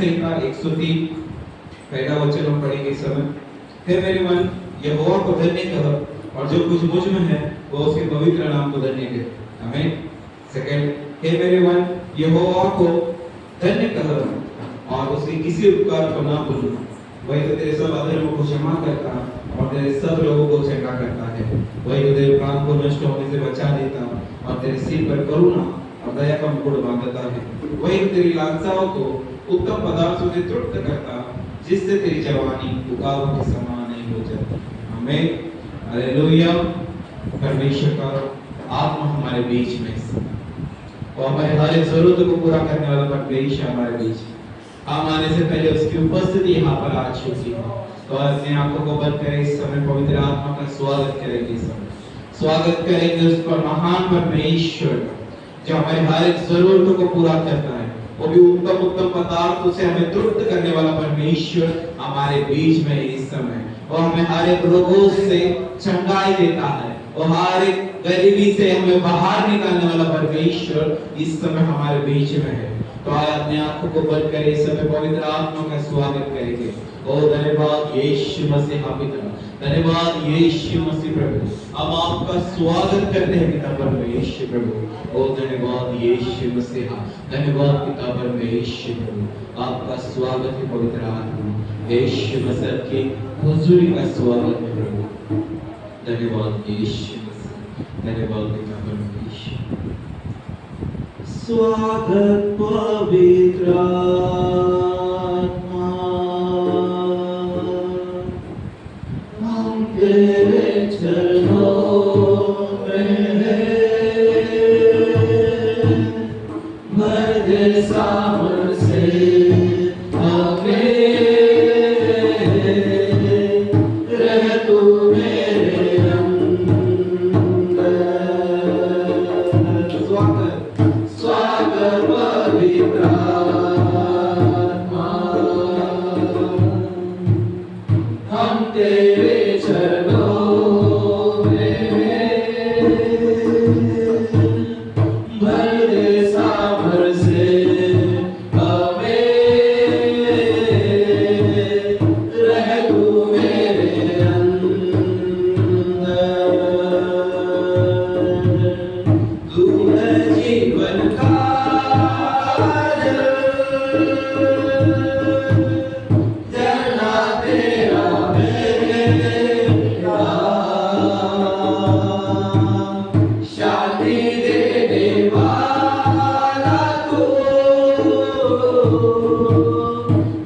संहिता 103 पहला वचन हम पढ़ेंगे इस समय। हे मेरे मन यहोवा को धन्य कह और जो कुछ मुझ में है वो उसके पवित्र नाम को धन्य कहे। आमीन। सेकंड, हे मेरे मन यहोवा को धन्य कह और उसके किसी उपकार को ना भूल। वही तो तेरे सब अधर्मों को क्षमा करता और तेरे सब लोगों को चंगा करता है। वही तो तेरे प्राण को नष्ट होने से बचा देता और तेरे सिर पर करुणा और दया का मुकुट बांधता है। वही तो तेरी लालसाओं को उत्तम पदार्थों से तृप्त करता जिससे तेरी जवानी उकाबों के समान नहीं हो जाती। आमीन। हालेलुया। परमेश्वर का आत्मा हमारे बीच में और हमारे हर एक जरूरत को पूरा करने वाला परमेश्वर हमारे बीच है। हम आने से पहले उसकी उपस्थिति यहाँ पर आ चुकी है। तो अपने आंखों को बंद करें, इस समय पवित्र आत्मा का स्वागत करेंगे। इस समय स्वागत करेंगे उस पर महान परमेश्वर जो हमारे हर एक जरूरतों को पूरा करता है। वो भी उत्तम उत्तम पदार्थों से हमें तृप्त करने वाला परमेश्वर हमारे बीच में इस समय। वो हमें हर एक रोगों से चंगाई देता है। वो हर एक गरीबी से हमें बाहर निकालने वाला परमेश्वर इस समय हमारे बीच में है। तो आज अपने आंखों को बंद करें, इस समय पवित्र आत्मा का स्वागत करेंगे। ओ धन्यवाद यीशु मसीह पिता, धन्यवाद यीशु मसीह प्रभु। हम आपका स्वागत करते हैं पिता परमेश्वर प्रभु। ओ धन्यवाद यीशु मसीह, धन्यवाद पिता परमेश्वर प्रभु। आपका स्वागत है पवित्र आत्मा यीशु मसीह की हुजूरी का स्वागत है प्रभु। धन्यवाद यीशु मसीह, धन्यवाद पिता परमेश्वर। स्वागत पवित्र आत्मा, हम तेरे चरणों में भर दे सामर से हमें, रह तू मेरे अंदर। स्वागत पवित्र आत्मा, हम तेरे चरणों में भर दे सामर से हमें, रह तू मेरे अंदर। तू है जीवन का झरना तेरा मेरा, शांति देने वाला तू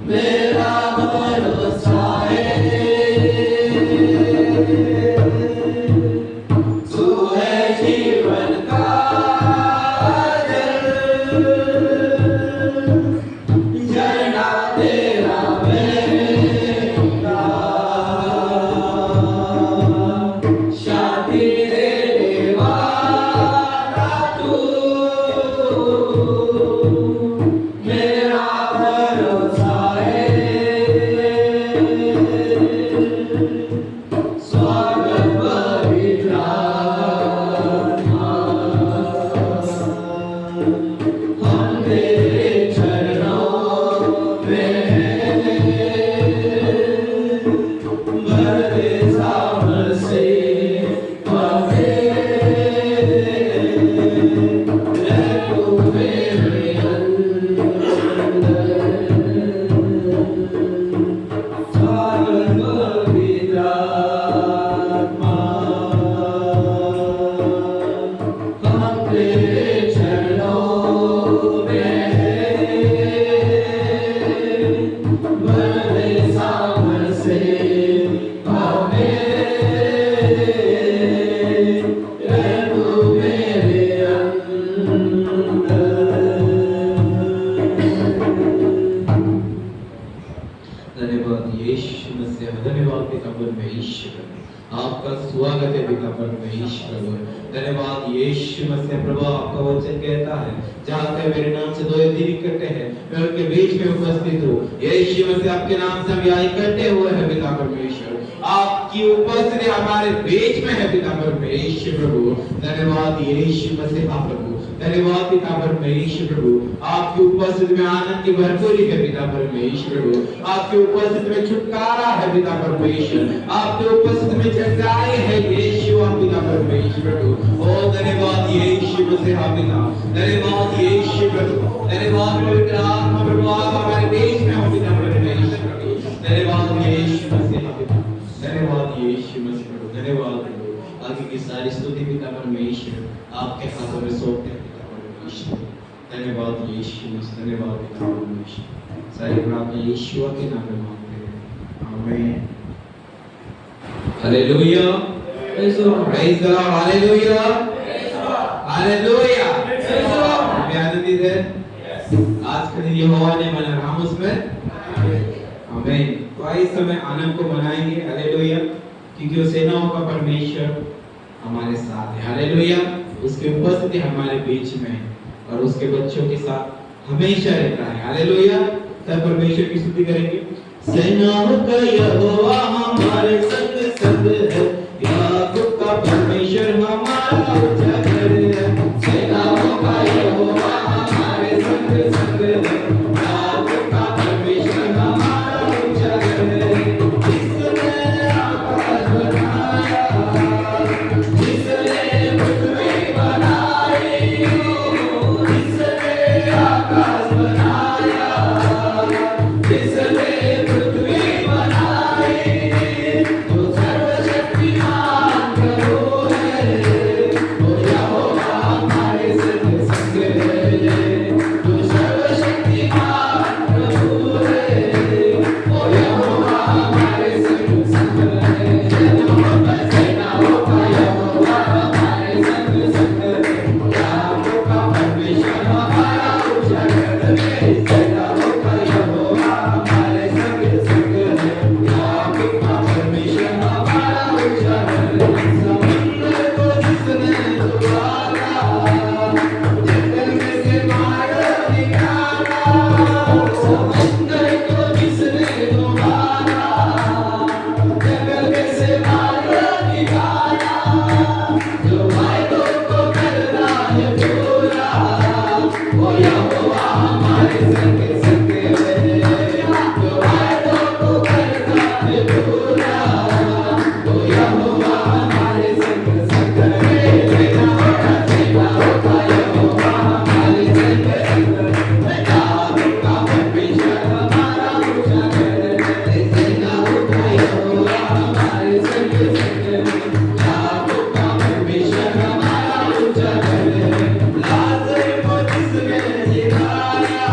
मेरा भरोसा है। तू है जीवन का झरना तेरा मेरा, शांति देने वाला तू मेरा भरोसा है। स्वागत पवित्र आत्मा, हम तेरे चरणों में भर दे सामर से हमें, रह तू मेरे अंदर। स्वागत पवित्र आत्मा, हम तेरे चरणों में भर दे सामर से हमें, रह तू मेरे अंदर। धन्यवाद यीशु मसीह, धन्यवाद पिता परमेश्वर, आपका स्वागत है पिता परमेश्वर। धन्यवाद यीशु मसीह प्रभु। आपका वचन कहता है जहाँ पे मेरे नाम से दो या तीन इकट्ठे हैं मैं उनके बीच में उपस्थित हूँ। यीशु मसीह आपके नाम से हम यहाँ इकट्ठे हुए हैं पिता परमेश्वर। आपकी उपस्थिति हमारे बीच में है पिता परमेश्वर प्रभु। धन्यवाद यीशु मसीह प्रभु। धन्यवाद पिता परमेश्वर प्रभु, आपकी उपस्थिति में आनंद की भरपूरी है पिता परमेश्वर प्रभु, आपकी उपस्थिति में छुटकारा है पिता परमेश्वर, आपकी उपस्थिति में जगाई है यीशु पिता परमेश्वर प्रभु। ओ धन्यवाद यीशु मसीह पिता, धन्यवाद यीशु प्रभु, धन्यवाद पवित्र आत्मा प्रभु, आप हमारे बीच में हो पिता परमेश्वर प्रभु, धन्यवाद यीशु मसीह पिता, धन्यवाद यीशु मसीह प्रभु, धन्यवाद प्रभु। आगे की सारी स्तुति पिता परमेश्वर आपके हाथों में सौंपते हैं पिता परमेश्वर, धन्यवाद यीशु मसीह, धन्यवाद पिता परमेश्वर। सारी प्रार्थना यीशु के नाम में मांगते हैं, आमीन। Hallelujah, praise the Lord, hallelujah, hallelujah. आनंदित है आज का दिन यहोवा ने बना, हम उसमें आमीन। तो इस समय आनंद को मनाएंगे, हालेलुया, क्योंकि वो सेनाओं का परमेश्वर हमारे साथ है, हालेलुया। उसकी उपस्थिति हमारे बीच में है और उसके बच्चों के साथ हमेशा रहता है, हालेलुया। सब परमेश्वर की स्तुति करेंगे। सेनाओं का यहोवा हमारे संग संग है, याकूब का परमेश्वर हमारा उजागर है। सेनाओं का यहोवा हमारे संग संग है, याकूब का परमेश्वर हमारा उजागर है। जिसने आकाश बनाया, जिसने पृथ्वी बनाई, जिसने आकाश बनाया, जिसने पृथ्वी बनाई, तो सर्वशक्तिमान प्रभु है, वो यहोवा हमारे संग संग है। तो सर्वशक्तिमान प्रभु है, वो यहोवा हमारे संग संग है। सेनाओं का यहोवा हमारे संग संग है, याकूब का परमेश्वर हमारा उजागर है। सेनाओं का यहोवा हमारे संग संग है, याकूब का परमेश्वर हमारा उजागर है। समुद्र को जिसने डुबाया, जंगल में से मार्ग निकाला, समुद्र को जिसने डुबाया, जंगल में से मार्ग निकाला, जो वायदों को करना है पूरा, वो यहोवा हमारे संग संग है। जो वायदों को करना है पूरा, वो यहोवा हमारे संग संग है। सेनाओं का यहोवा हमारे संग संग है, याकूब का परमेश्वर हमारा उजागर है। सेनाओं का यहोवा हमारे संग संग है, याकूब का परमेश्वर हमारा उजागर है। लाजर को जिसने जिलाया,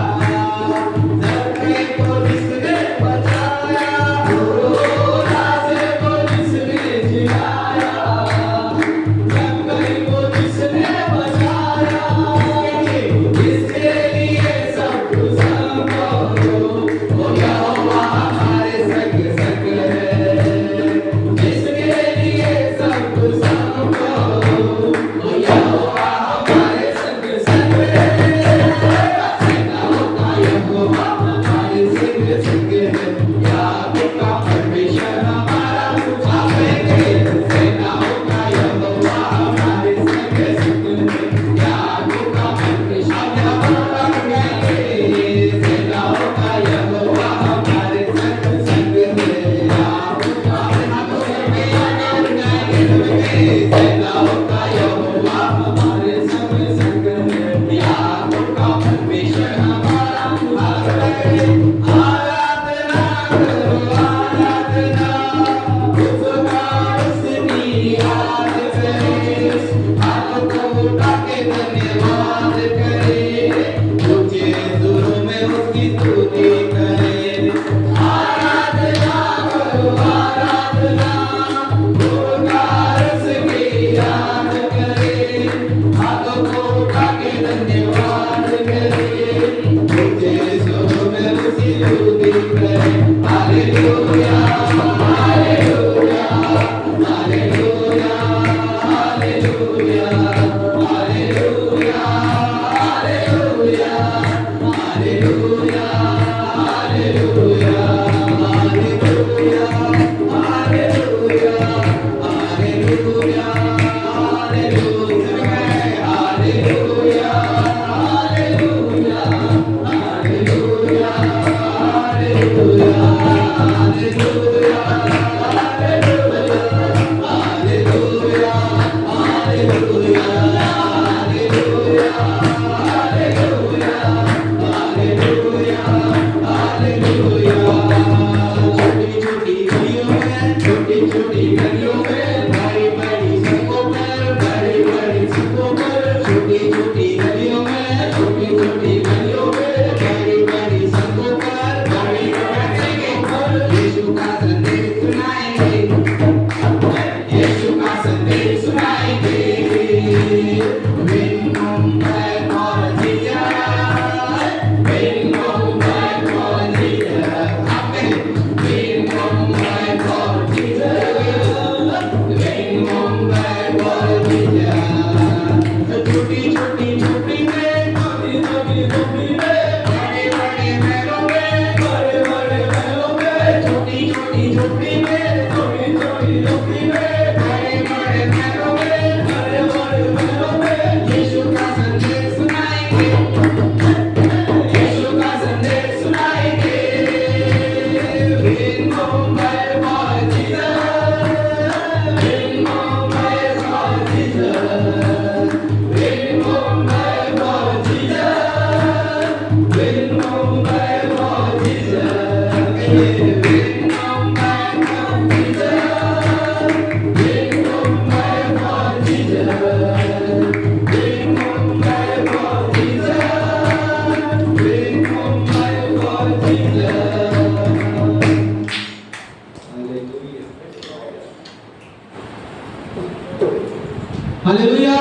हालेलुया,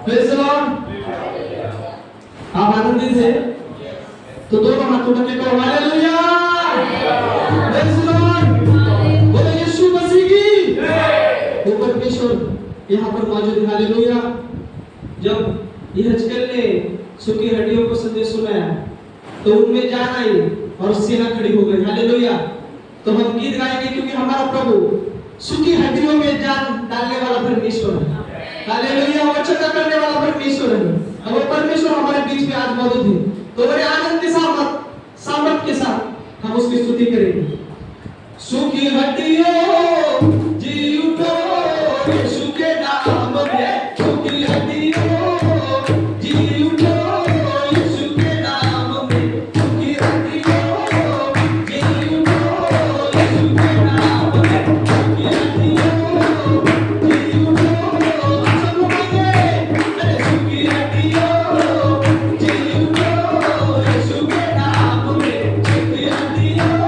प्रेज़ द लॉर्ड। आप आनंदित हैं तो दोनों हाथ उठा के कहो हालेलुया, प्रेज़ द लॉर्ड। बोलो यीशु मसीह की जय। वो परमेश्वर यहाँ पर मौजूद है, हालेलुया। जब यहोशू ने सूखी हड्डियों को संदेश सुनाया तो उनमें जान आई और सेना खड़ी हो गई, हालेलुया। तो हम गीत गाएंगे क्योंकि हमारा प्रभु सूखी हड्डियों में जान डालने वाला परमेश्वर है, हालेलुया। वचन करने वाला परमेश्वर है और वो परमेश्वर हमारे बीच में आज मौजूद है। तो बड़े आनंद के साथ, सामर्थ के साथ हम उसकी स्तुति करेंगे। सूखी हड्डियों जी उठो यीशु के नाम में, सूखी हड्डियों जी उठो यीशु के नाम में, सूखी हड्डियों जी उठो यीशु के नाम में, सूखी हड्डियों जी उठो। सब बोलेंगे अरे सूखी हड्डियों जी उठो यीशु के नाम में, सूखी हड्डियों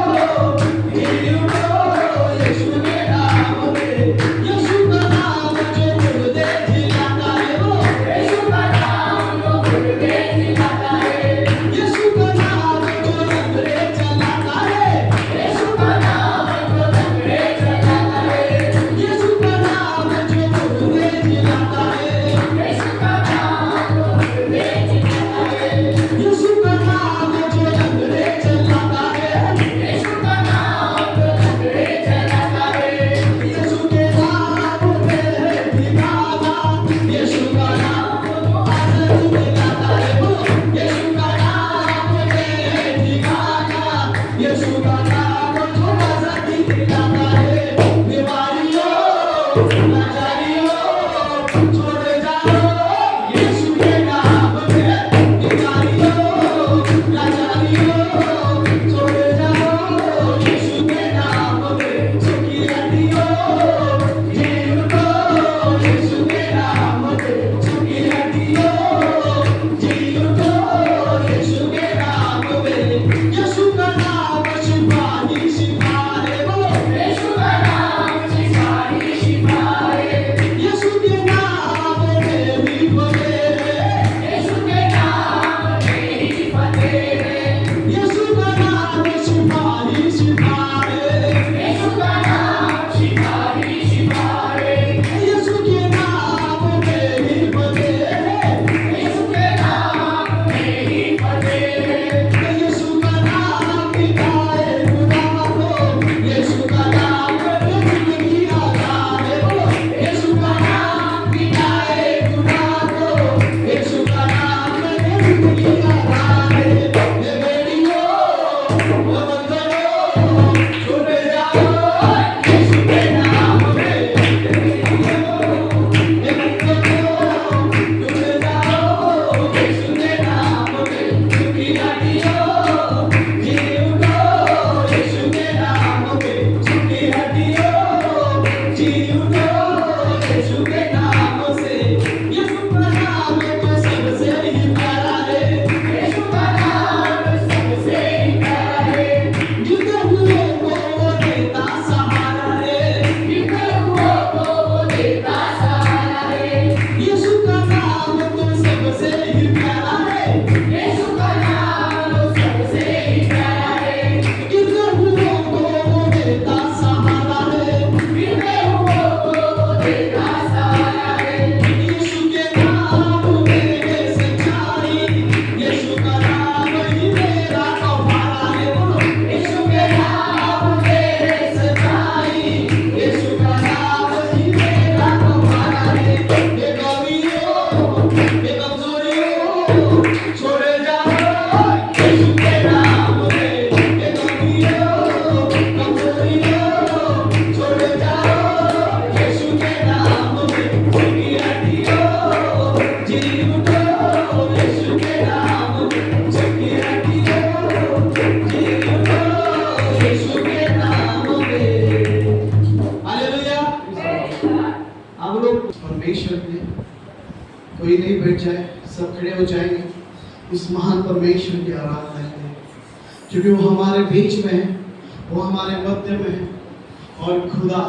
जाए, सब खड़े हो जाएंगे, इस महान परमेश्वर की आराधना करें, क्योंकि वो हमारे बीच में है, वो हमारे मध्य में है। और खुदा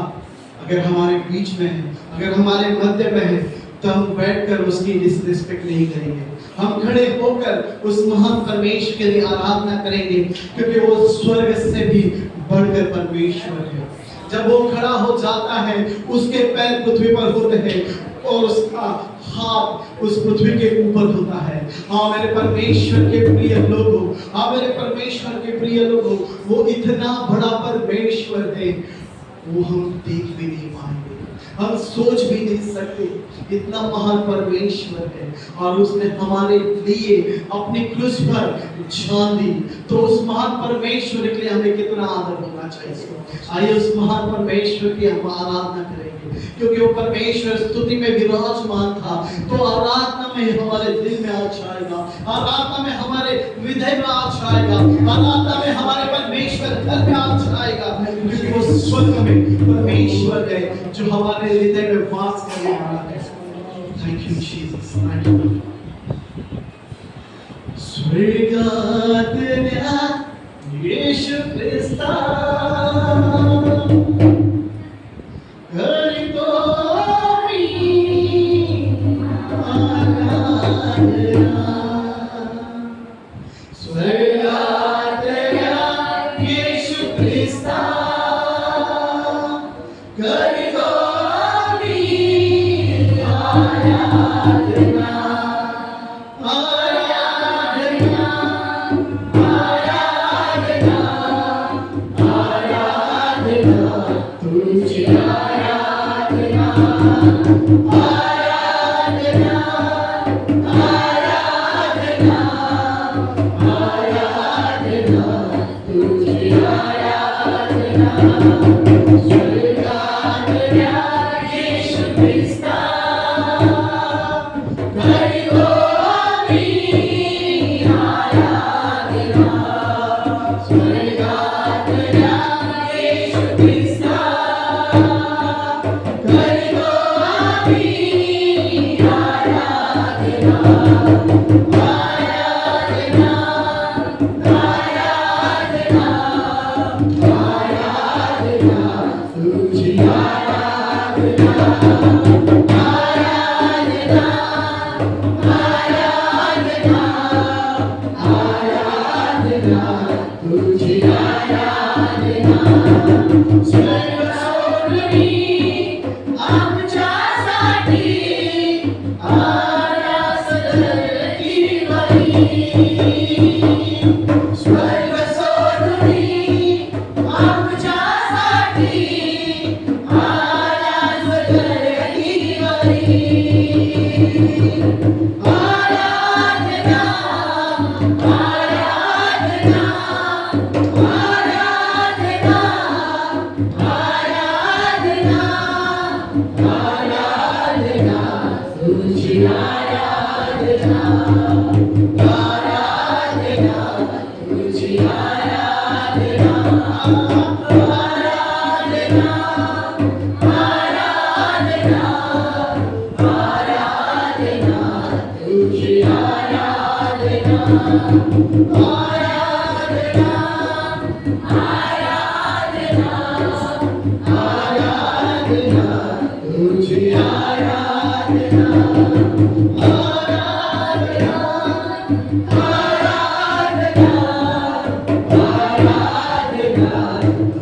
अगर हमारे बीच में है, अगर हमारे मध्य में है, तो हम बैठकर उसकी डिसरिस्पेक्ट नहीं करेंगे, हम खड़े होकर उस महान परमेश्वर के लिए आराधना करेंगे, क्योंकि वो स्वर्ग से भी बढ़कर परमेश्वर है। जब वो खड़ा हो जाता है, उसके पैर पृथ्वी पर होते हैं और उसका हाथ उस पृथ्वी के ऊपर होता है। हाँ मेरे परमेश्वर के प्रिय लोगों, हाँ मेरे परमेश्वर के प्रिय लोगों, वो इतना बड़ा परमेश्वर है, वो हम देख भी नहीं पाएंगे, हम सोच भी नहीं सकते, इतना महान परमेश्वर है। और उसने हमारे लिए अपनी क्रूस पर जान दी, तो उस महान परमेश्वर के लिए हमें कितना आदर होना चाहिए। आइए उस महान परमेश्वर की हम आराधना करेंगे, क्योंकि वो परमेश्वर स्तुति में विराजमान था, तो आराधना में हमारे दिल में आ जाएगा, आराधना में हमारे हृदय में आ जाएगा, आराधना में हमारे परमेश्वर घर में आ जाएगा, क्योंकि वो स्वर्ग में परमेश्वर है जो हमारे हृदय में वास करने वाला है। Thank you Jesus, thank you. स्वर्गातल्या येशू ख्रिस्ता करतो मी आराधना, स्वर्गातल्या येशू ख्रिस्ता करतो मी आराधना, आराधना, आराधना, आराधना, तुझी आराधना, आराधना, आराधना, आराधना, तुझी आराधना, स्वर्गातल्या येशू ख्रिस्ता करतो मी आराधना, स्वर्गातल्या येशू ख्रिस्ता करतो मी आराधना, आराधना, आराधना, आराधना, तुझी आराधना, आराधना, आराधना, आराधना, तुझी आराधना, स्वर्ग सोडून आमच्यासाठी आरास धरतीवरी, स्वर्ग सोडून आमच्यासाठी आरास धरतीवरी, आराधना, आराधना, आराधना, आराधना, आराधना, तुझी आराधना, आराधना, तुझी आराधना, आराधना, आराधना, आराधना, तुझी आराधना, आराधना, आराधना, आराधना, तुझी आराधना, आराधना, आराधना, आराधना,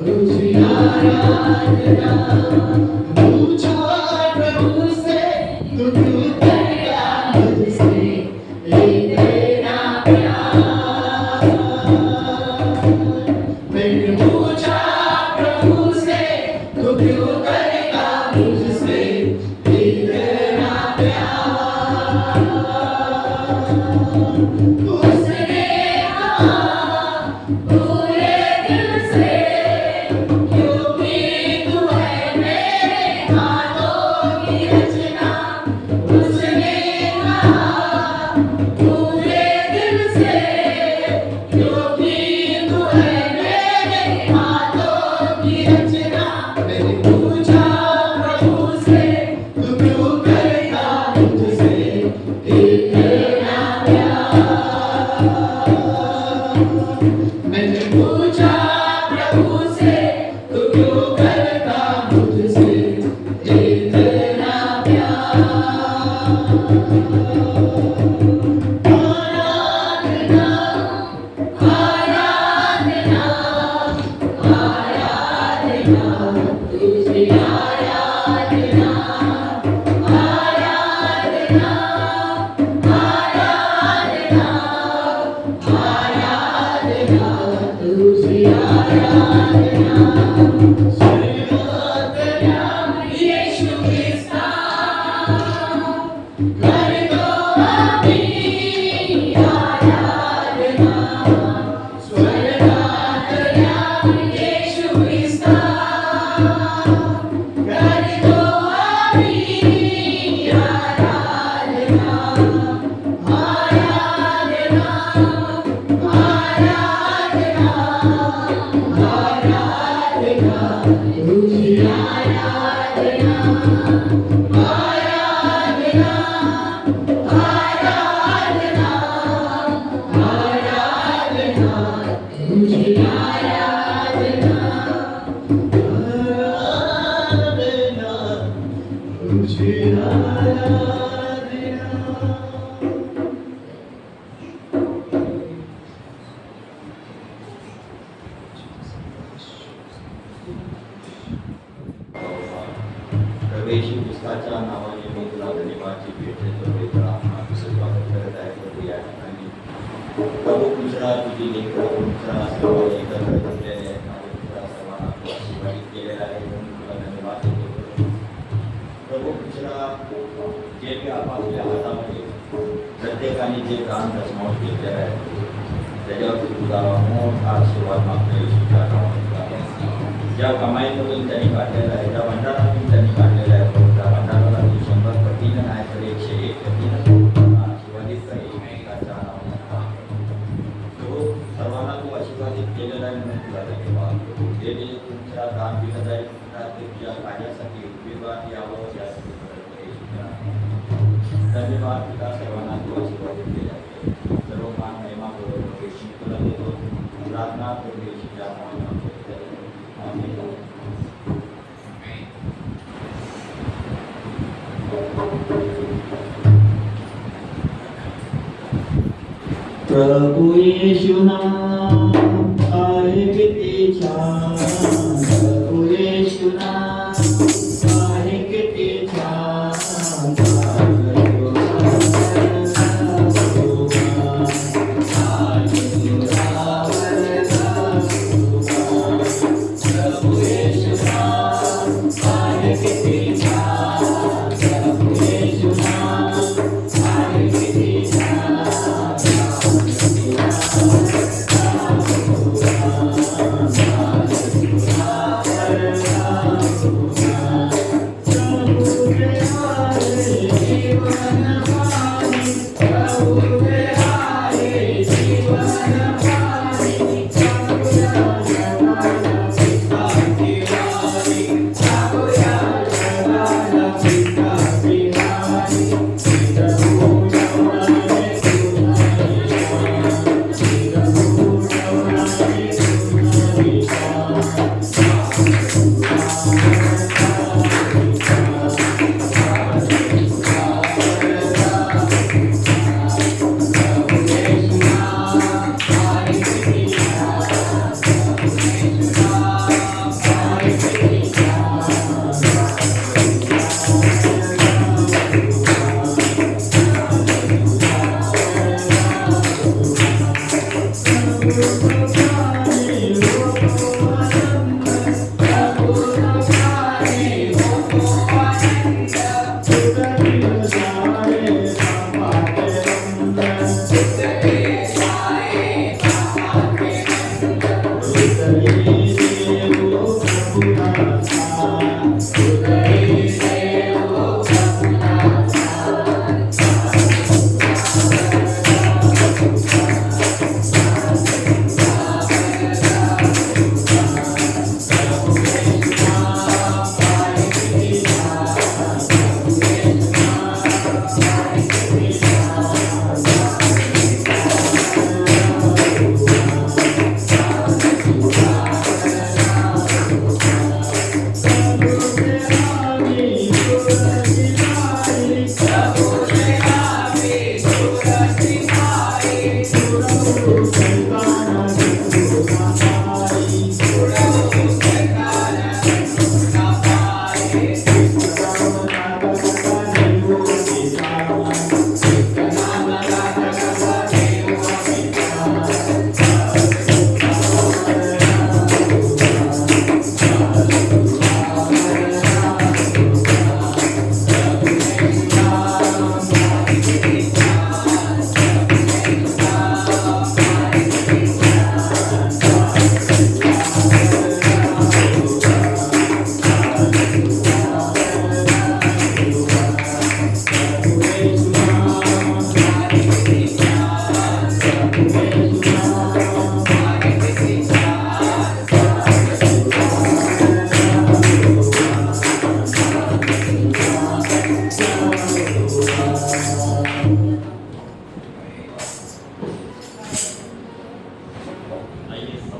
तुझी आराधना, पूछा प्रभु से तू क्यों करता मुझसे इतना प्यार, मैंने पूछा प्रभु से तू क्यों करता मुझसे इतना प्यार, उसने कहा पूरे दिल से, क्योंकि तू है मेरे हाथों की रचना, उसने कहा पूरे दिल से, क्योंकि तू है मेरे हाथों की रचना, मैंने पूछा प्रभु से तू क्यों करता मुझसे मैंने पूछा प्रभु से तू क्यों करता मुझसे इतना प्यार। आराधना आराधना आराधना तुझे आराधना आराधना आराधना आराधना तुझे आराधना। स्वर्गोत्तरा यीशु क्रिस्ता कर दो अभी आराधना। स्वर्गोत्तरा यीशु क्रिस्ता कर दो अभी आराधना आराधना आराधना आराधना तुझे आराधना आराधना आराधना आराधना तुझे आराधना आराधना तुझे आराधना। प्रवेश पुस्तकाच्या नावाने मी तुला धन्यवादची भेट देतो पवित्र आत्मा तुझं स्वागत करत आहे प्रभू या ठिकाणी। प्रभू तुझा तुझी लेकरं तुझा सर्व एकत्र जमलेले आहेत माझे तुझा सर्वांना तू आशीर्वादित केलेला आहे म्हणून तुला धन्यवाद देतो प्रभू तुझा जे काही आपापल्या हातामध्ये प्रत्येकाने जे काम समावेश केलेलं आहे त्याच्यावरती तुझा मोठा आशीर्वाद मागतो येशूच्या नावाने ज्या कमाईमधून त्यांनी काढलेलं आहे ज्या भंडारातून त्यांनी काढलेलं आहे त्या भंडाराला तू 100 पटीनं नाही तर 101 पटीनं आशीर्वादित करेल एकाच्या नावाने तो सर्वांना तू आशीर्वादित केलेला आहे म्हणून तुला धन्यवाद जे जे तुमच्या दान दिलं जाईल ते तुझ्या कार्यासाठी उपयोगात यावं यासाठी धन्यवाद तुला सर्वांना तू आशीर्वादित केला सर्व मान महिमा बरोबर तुला देतो प्रार्थना करू येशूच्या नावाने प्रभु यीशु नाम आहे किती छान। प्रभु यीशु नाम आहे किती छान। प्रभु यीशु नाम आहे किती छान। प्रभु यीशु नाम आहे किती छान।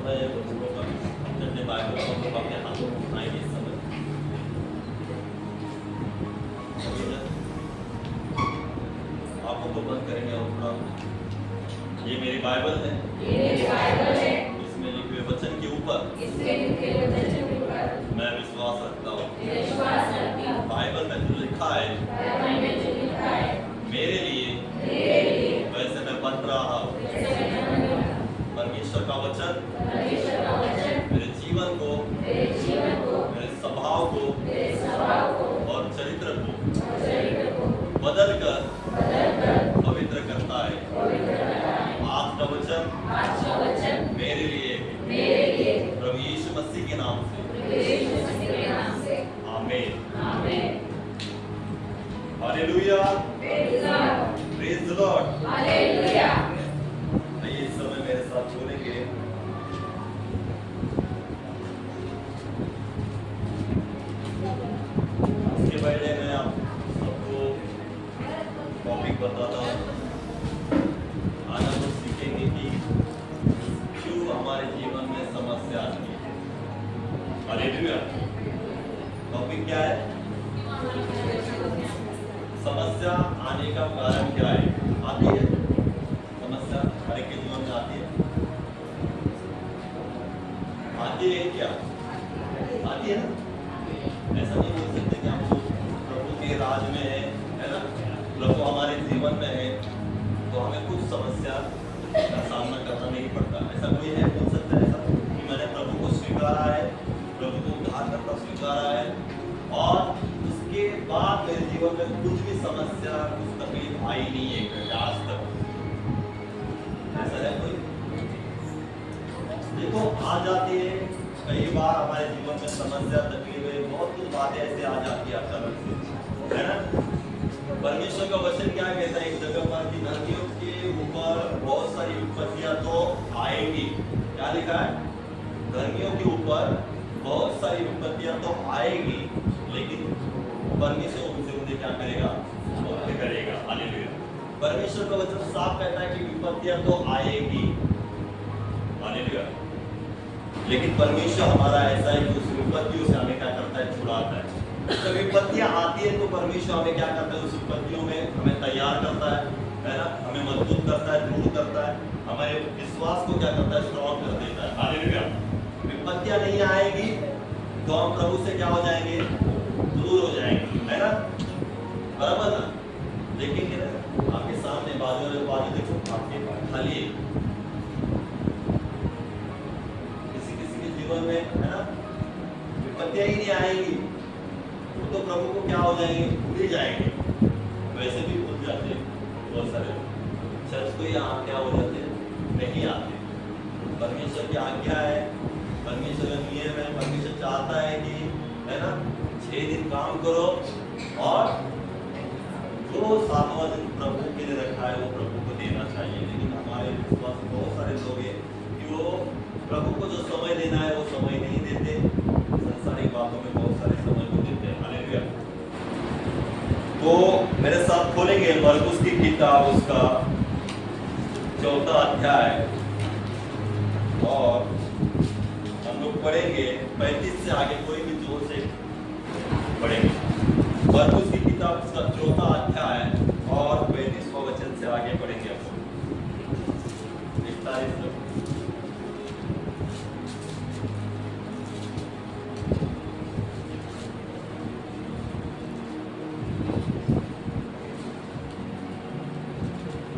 समय है दूसरों का चढ़ने बाइबल को लोग अपने हाथों में उठाएंगे इस समय। आंखों को बंद करेंगे और थोड़ा ये मेरी बाइबल है, इसमें लिखे हुए वचन के ऊपर मैं विश्वास रखता हूँ। बाइबल में जो लिखा है मेरे लिए वैसे मैं बन रहा हूँ। परमेश्वर का वचन मेरे जीवन को, मेरे स्वभाव को और चरित्र को बदल कर पवित्र करता है। आज का वचन मेरे लिए प्रभु यीशु मसीह के नाम से आमीन। Hallelujah, praise the Lord. आइए इस समय मेरे साथ बोलेंगे इसके पहले मैं आप सबको टॉपिक बताता हूँ। आज हम लोग सीखेंगे कि क्यों हमारे जीवन में समस्या आती है। हालेलुया। टॉपिक क्या है? समस्या आने का कारण क्या है? आती है समस्या, हर एक के जीवन में आती है। आती है क्या? आती है ना? ऐसा नहीं बोल सकते कि हम लोग प्रभु के राज में है ना, प्रभु हमारे जीवन में है तो हमें कुछ समस्या का सामना करना नहीं पड़ता। ऐसा कोई है बोल सकता है ऐसा कि मैंने प्रभु को स्वीकारा है, प्रभु को उद्धार करना स्वीकारा है और उसके बाद मेरे जीवन में कुछ भी समस्या, कुछ तकलीफ आई नहीं है आज तक? ऐसा है कोई? देखो आ जाती है कई बार हमारे जीवन में समस्या, तकलीफें, बहुत कुछ बातें ऐसे आ जाती है अचानक से, है ना। परमेश्वर का वचन क्या कहता है एक जगह पर कि धरतियों के ऊपर बहुत सारी विपत्तियां तो आएंगी। क्या लिखा है? धर्मियों के ऊपर बहुत सारी विपत्तियां तो आएगी लेकिन परमेश्वर उनसे उन्हें क्या करेगा? मुक्त करेगा। हालेलुया। परमेश्वर का वचन साफ कहता है कि विपत्तियां तो आएगी। हालेलुया। लेकिन परमेश्वर हमारा ऐसा है कि उस विपत्तियों से हमें क्या करता है? छुड़ाता है। जब विपत्तियां आती है तो परमेश्वर हमें क्या करता है? उस विपत्तियों में हमें तैयार करता है ना, हमें मजबूत करता है, दृढ़ करता है, हमारे विश्वास को क्या करता है? स्ट्रॉन्ग कर देता है। हालेलुया। विपत्तियां नहीं आएगी तो हम प्रभु से क्या हो जाएंगे? दूर हो जाएंगे, है ना, बराबर ना। देखेंगे ना आपके सामने बाजू देखो, आपके खाली किसी के जीवन में, है ना, विपत्तियां ही नहीं आएंगी वो तो प्रभु को क्या हो जाएंगे? भूल ही जाएंगे। वैसे भी भूल जाते हैं बहुत सारे लोग। चर्च को यहाँ क्या हो जाते हैं? नहीं आते। परमेश्वर की आज्ञा है, परमेश्वर का नियम है, परमेश्वर चाहता है कि, है ना, 6 दिन काम करो और जो 7वां दिन प्रभु के लिए रखा है वो प्रभु को देना चाहिए। लेकिन हमारे विश्वास में बहुत सारे लोग हैं कि वो प्रभु को जो समय देना है वो समय नहीं देते, संसारिक बातों में बहुत सारे समय को देते हैं। हालेलुया। तो मेरे साथ खोलेंगे मरकुस की किताब, उसका 4था अध्याय और हम लोग पढ़ेंगे 35 से आगे। कोई भी जोर से पढ़ेंगे। मरकुस की किताब उसका 4था अध्याय और 35वां वचन से आगे पढ़ेंगे हम लोग।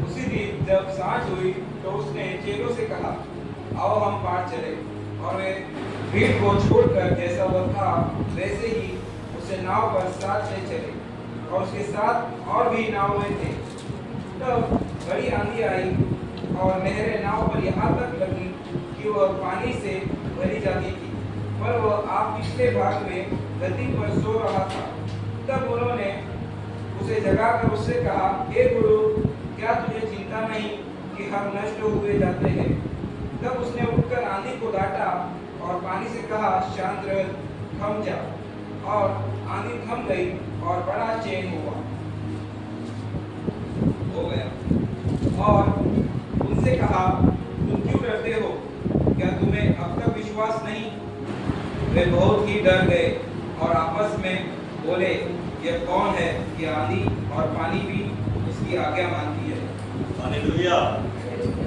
41 जब सांझ हुई तो उसने चेलों से कहा, आओ हम पार चले। और वे भीड़ को छोड़कर जैसा वो था वैसे ही उसे नाव पर साथ ले चले और उसके साथ और भी नाव में थे। तब बड़ी आंधी आई और नहरें नाव पर यहाँ तक लगी कि वह पानी से भरी जाती थी, पर वह आप पिछले भाग में गद्दी पर सो रहा था। तब उन्होंने उसे जगाकर उससे कहा, हे गुरु, क्या तुझे चिंता नहीं कि हम नष्ट हुए जाते हैं? तब उसने उठकर आंधी को डांटा और पानी से कहा, शांत रह, थम जा। और आंधी थम गई और बड़ा चैन हो गया। और उनसे कहा, तुम क्यों डरते हो? क्या तुम्हें अब तक विश्वास नहीं? वे बहुत ही डर गए और आपस में बोले, यह कौन है कि आंधी और पानी भी उसकी आज्ञा मानती है? Hallelujah,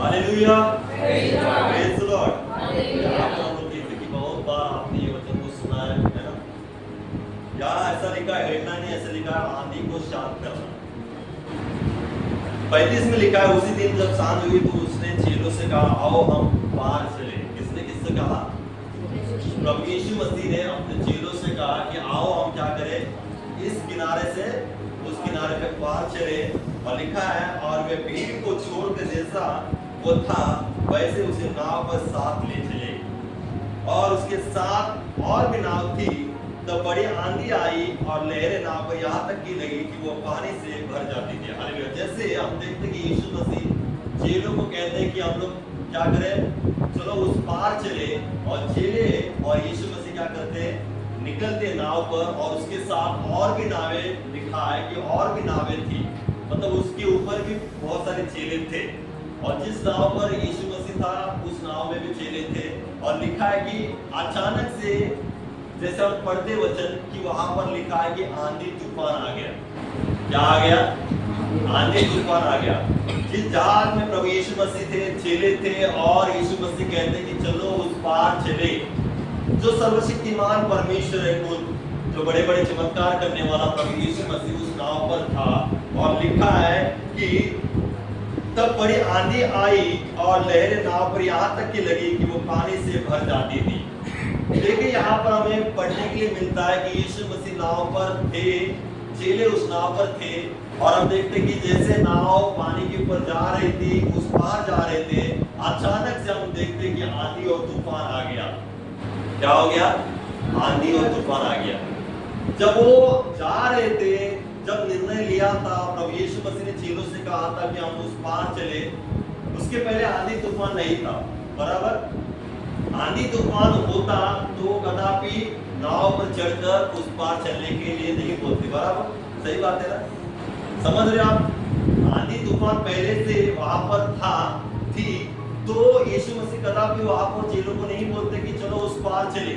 hallelujah, praise the Lord. आप लोग देखते कि बहुत बार आपने ये वचन को सुना है ना? यहाँ ऐसा लिखा है, हेडलाइन में ऐसा लिखा है, आंधी को शांत करना। 35 में लिखा है, उसी दिन जब सांझ हुई तो उसने चेलों से कहा, आओ हम पार चले। किससे कहा? प्रभु यीशु मसीह ने अपने चेलों से कहा कि आओ हम क्या करें, इस किनारे से उस किनारे पे पार चले। और लिखा है, और वे भीड़ को छोड़कर जैसा वो था वैसे उसे नाव पर साथ ले चले। और उसके साथ और भी नाव थी, तब बड़ी आंधी आई और लहरें नाव पर यहाँ तक की लगी कि वो पानी से भर जाती थी। हालेलुया। जैसे हम देखते कि यीशु मसीह चेलों को कहते हैं कि हम लोग क्या करें, चलो उस पार चले। और चेले और यीशु मसीह क्या करते हैं, निकलते नाव पर, और उसके साथ और भी नावें, लिखा है कि और भी नावें थी, मतलब उसके ऊपर भी बहुत सारे चेले थे। और जिस नाव पर यीशु मसीह था उस नाव में भी चेले थे। और लिखा है कि अचानक से, जैसे हम पढ़ते वचन कि वहां पर लिखा है कि आंधी तूफान आ गया। क्या आ गया? आंधी तूफान आ गया। जिस जहाज में प्रभु यीशु मसीह थे, चेले थे, और यीशु मसीह कहते हैं कि चलो उस पार चले। जो सर्वशक्तिमान परमेश्वर है, जो बड़े बड़े चमत्कार करने वाला प्रभु यीशु मसीह उस नाव पर था। और लिखा है कि तब बड़ी आंधी आई और लहरें नाव पर यहाँ तक की लगी कि वो पानी से भर जाती थी। देखिए यहाँ पर हमें पढ़ने के लिए मिलता है कि यीशु मसीह नाव पर थे, चेले उस नाव पर थे। और हम देखते कि जैसे नाव पानी के ऊपर जा रही थी, उस पार जा रहे थे, अचानक से हम देखते कि आंधी और तूफान आ गया। क्या हो गया? आंधी और तूफान आ गया। जब वो जा रहे थे, जब निर्णय लिया था, प्रभु यीशु मसीह ने चेलों से कहा था कि हम उस पार चले, उसके पहले आंधी तूफान नहीं था, बराबर। आंधी तूफान होता तो कदापि नाव पर चढ़कर उस पार चलने के लिए नहीं बोलते, बराबर। सही बात है ना? समझ रहे आप? आंधी तूफान पहले से वहां पर थी, तो यीशु मसीह कदापि वहां पर चेलों को नहीं बोलते कि चलो उस पार चले।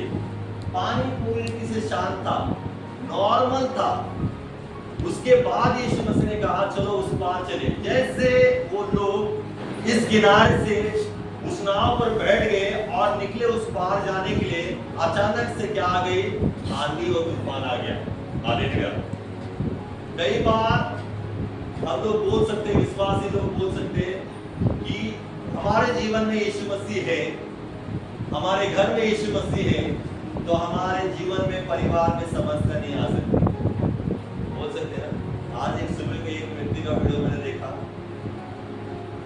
पानी पूरी रीति से शांत था, नॉर्मल था। उसके बाद यीशु मसीह ने कहा चलो उस पार चले। जैसे वो लोग इस किनारे से उस नाव पर बैठ गए और निकले उस पार जाने के लिए, अचानक से क्या आ गई? आंधी और तूफान आ गया। हालेलुया। कई बार हम लोग बोल सकते हैं, विश्वासी लोग बोल सकते हैं कि हमारे जीवन में यीशु मसीह है, हमारे घर में यीशु मसीह है, तो हमारे जीवन में, परिवार में समस्या नहीं आ सकती। बोल सकते हैं ना? आज एक सुबह के एक व्यक्ति का वीडियो मैंने देखा,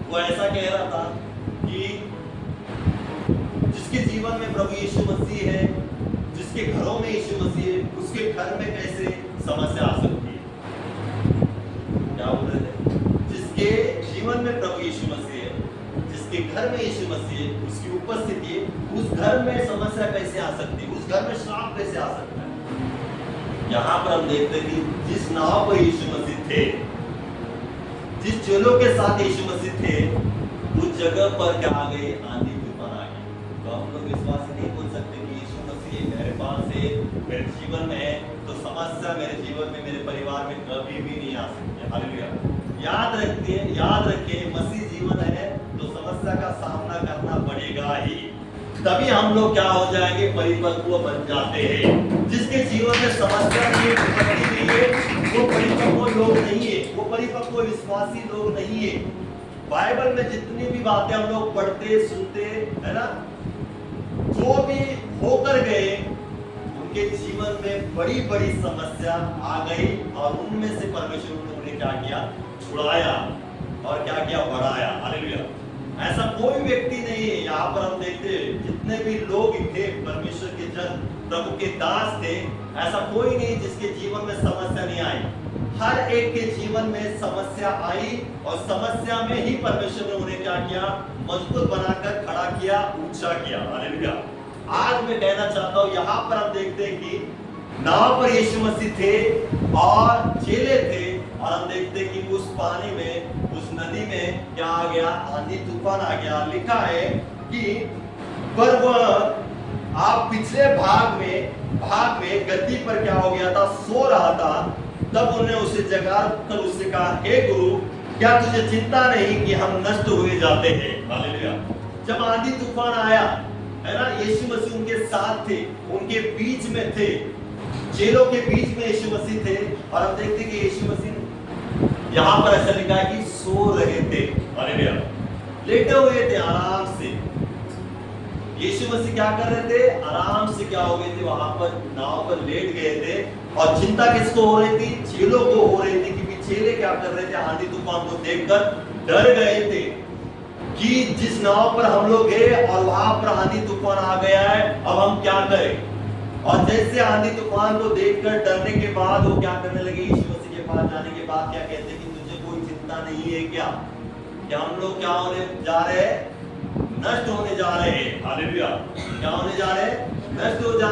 वो ऐसा कह रहा था कि जिसके जीवन में प्रभु यीशु मसीह है, जिसके घरों में यीशु मसीह है, उसके घर में कैसे समस्या आ सकती है? क्या बोल रहे थे? जिसके जीवन में प्रभु यीशु मसीह है, जिसके घर में यीशु मसीह है, उसकी उपस्थिति है, उस घर में समस्या कैसे आ सकती है? उस घर में श्राप कैसे आ सकता है? यहाँ पर हम देखते हैं कि जिस नाव पर यीशु मसीह थे, जिस चेलों के साथ यीशु मसीह थे, उस जगह पर क्या आ गई? आंधी तूफान आ गई। तो हम लोग विश्वास नहीं बोल सकते कि यीशु मसीह मेरे पास है, मेरे जीवन में है, तो समस्या मेरे जीवन में, मेरे परिवार में कभी भी नहीं आ सकती। हालेलुया। याद रखिए, मसीह जीवन है तो समस्या का सामना करना पड़ेगा ही। तभी हम लोग क्या हो जाएंगे? परिपक्व बन जाते हैं। जिसके जीवन में समस्या की उत्पत्ति नहीं है, वो परिपक्व लोग नहीं है, वो परिपक्व विश्वासी लोग नहीं है। बाइबल में जितनी भी बातें हम लोग पढ़ते सुनते है ना, जो भी होकर गए, उनके जीवन में बड़ी बड़ी समस्या आ गई, और उनमें से परमेश्वर ने उन्हें क्या किया? छुड़ाया, और क्या किया? बढ़ाया। हालेलुया। ऐसा कोई व्यक्ति नहीं है। यहाँ पर हम देखते हैं जितने भी लोग थे, परमेश्वर के जन, प्रभु के दास थे, ऐसा कोई नहीं जिसके जीवन में समस्या नहीं आई। हर एक के जीवन में समस्या आई, और समस्या में ही परमेश्वर ने उन्हें क्या किया? मजबूत बनाकर खड़ा किया, ऊंचा किया। हालेलुया। आज मैं कहना चाहता हूँ, यहाँ पर हम देखते हैं कि नाव पर यीशु मसीह थे और चेले थे, और हम देखते हैं कि उस पानी में, उस नदी में क्या आ गया? आंधी तूफान आ गया। लिखा है कि पर वह आप पिछले भाग में गद्दी पर क्या हो गया था, सो रहा था। तब उन्हें उसे जगा कर उससे कहा, हे गुरु, क्या तुझे चिंता नहीं कि हम नष्ट हुए जाते हैं? हालेलुया। जब आंधी तूफान आया, है ना, यीशु मसीह उनके साथ थे, उनके बीच में थे, चेलों के बीच में यीशु मसीह थे। और हम देखते हैं कि यीशु मसीह यहाँ पर ऐसा लिखा है कि सो रहे थे। हालेलुया। लेटे हुए थे आराम से। यीशु मसीह क्या कर रहे थे? आराम से क्या हो गए थे, वहां पर नाव पर लेट गए थे। और चिंता किसको हो रही थी? चेलों को हो रही थी, क्योंकि चेले क्या कर रहे थे? आंधी तूफान को देखकर डर गए थे कि जिस नाव पर हम लोग गए और वहां पर आंधी तूफान आ गया है, अब हम क्या करें? और जैसे आंधी तूफान को देखकर डरने के बाद वो क्या करने लगे? यीशु मसीह के पास जाने के बाद क्या कहते हैं कि तुझे कोई चिंता नहीं है क्या? क्या हम लोग क्या होने जा रहे हैं? नष्ट होने जा रहे हैं। हालेलुया। क्या होने जा रहे हैं? नष्ट हो जा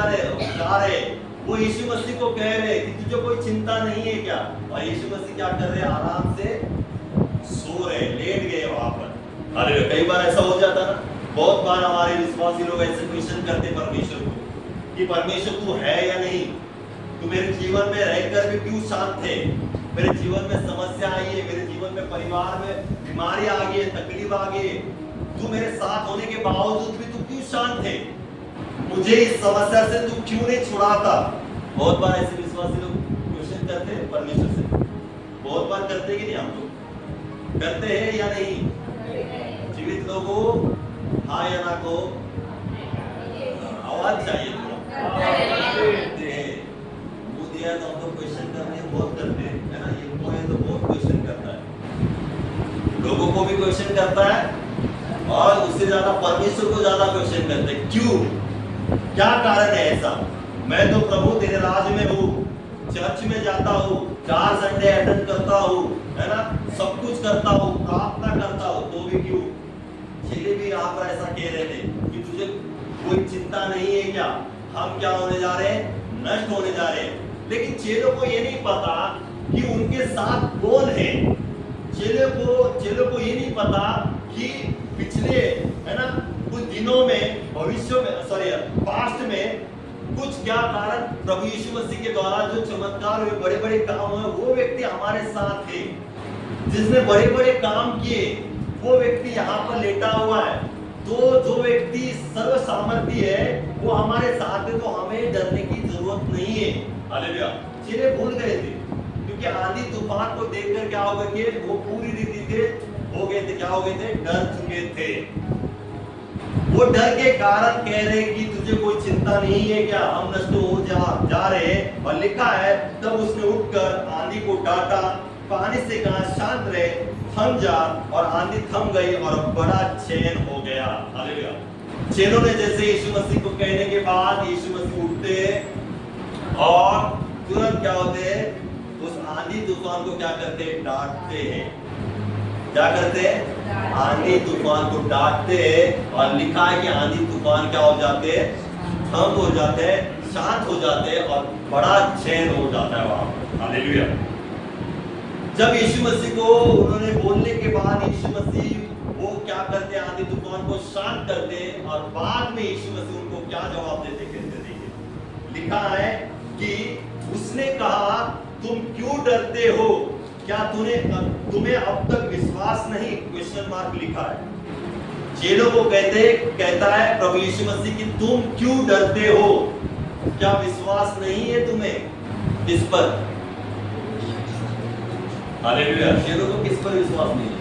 रहे। वो यीशु मसीह को कह रहे कि तुझे कोई चिंता नहीं है क्या? और यीशु मसीह क्या कर रहे हैं? आराम से सो रहे, लेट गए वहां पर। हालेलुया। कई बार ऐसा हो जाता ना, बहुत बार हमारे विश्वासी लोग ऐसे क्वेश्चन करते परमेश्वर को कि परमेश्वर तू है या नहीं? तू मेरे जीवन में रहकर भी क्यों शांत है? मेरे जीवन में समस्या आई है, मेरे जीवन में परिवार में बीमारी आ गई है, तकलीफ आ गई है, तू मेरे साथ होने के बावजूद भी तू क्यों शांत है? मुझे इस समस्या से तू क्यों नहीं छुड़ाता? बहुत बार ऐसे विश्वासी लोग क्वेश्चन करते हैं परमेश्वर से। बहुत बार करते कि नहीं? हम लोग करते हैं या नहीं? जीवित लोगों हाँ या ना को आवाज चाहिए थोड़ा। मुंह दिया तो हम लोग क्वेश्चन करने बहुत करते हैं, है ना? ये मुंह है तो बहुत क्वेश्चन करता है, लोगों को भी क्वेश्चन करता है और उससे ज्यादा परमेश्वर को ज्यादा क्वेश्चन करते हैं। क्यों? क्या कारण है ऐसा? मैं तो प्रभु तेरे राज में हूँ, चर्च में जाता हूँ, 4 संडे अटेंड करता हूँ, है ना, सब कुछ करता हूँ, प्रार्थना करता हूँ, तो भी क्यों? चेले भी यहाँ पर ऐसा कह रहे थे कि तुझे कोई चिंता नहीं है क्या? हम क्या होने जा रहे हैं? नष्ट होने जा रहे हैं। लेकिन चेलों को ये नहीं पता कि उनके साथ कौन है। चेलों को ये नहीं पता कि पिछले, है ना, कुछ दिनों में, भविष्य में, पास्ट में कुछ क्या कारण प्रभु यीशु मसीह के द्वारा जो चमत्कार हुए, बड़े बड़े काम हुए, वो व्यक्ति हमारे साथ थे, जिसने बड़े बड़े काम किए, वो व्यक्ति यहाँ पर लेटा हुआ है। तो जो व्यक्ति सर्व सामर्थ्य है वो हमारे साथ है, तो हमें डरने की जरूरत नहीं है। हालेलुया। चेले भूल गए थे, क्योंकि आंधी तूफान को देखकर क्या हो गए थे? वो पूरी रीति से हो गए थे, क्या हो गए थे? डर चुके थे। वो डर के कारण कह रहे कि तुझे कोई चिंता नहीं है क्या? हम नष्ट हो जा रहे हैं। और लिखा है तब उसने उठकर आंधी को डांटा, पानी से कहा शांत रहे, थम जा, और आंधी थम गई और बड़ा चैन हो गया। हालेलुया। चेलों ने जैसे यीशु मसीह को कहने के बाद यीशु मसीह उठते और तुरंत क्या होते हैं? उस आंधी तूफान को क्या करते हैं? डांटते हैं। क्या करते हैं? आंधी तूफान को डांटते हैं। और लिखा है कि आंधी तूफान क्या हो जाते हैं? थम हो जाते हैं, शांत हो जाते हैं और बड़ा चैन हो जाता है वहां पर। हालेलुया। जब यीशु मसीह को उन्होंने बोलने के बाद यीशु मसीह वो क्या करते हैं? आंधी तूफान को शांत करते हैं। और बाद में यीशु मसीह उनको क्या जवाब देते? कहते देखिए, लिखा है कि उसने कहा तुम क्यों डरते हो? क्या तुम्हें अब तक विश्वास नहीं? क्वेश्चन मार्क लिखा है। चेलों को कहता है प्रभु यीशु मसीह कि तुम क्यों डरते हो? क्या विश्वास नहीं है तुम्हें इस पर? हालेलुया। चेलों को किस पर विश्वास नहीं है?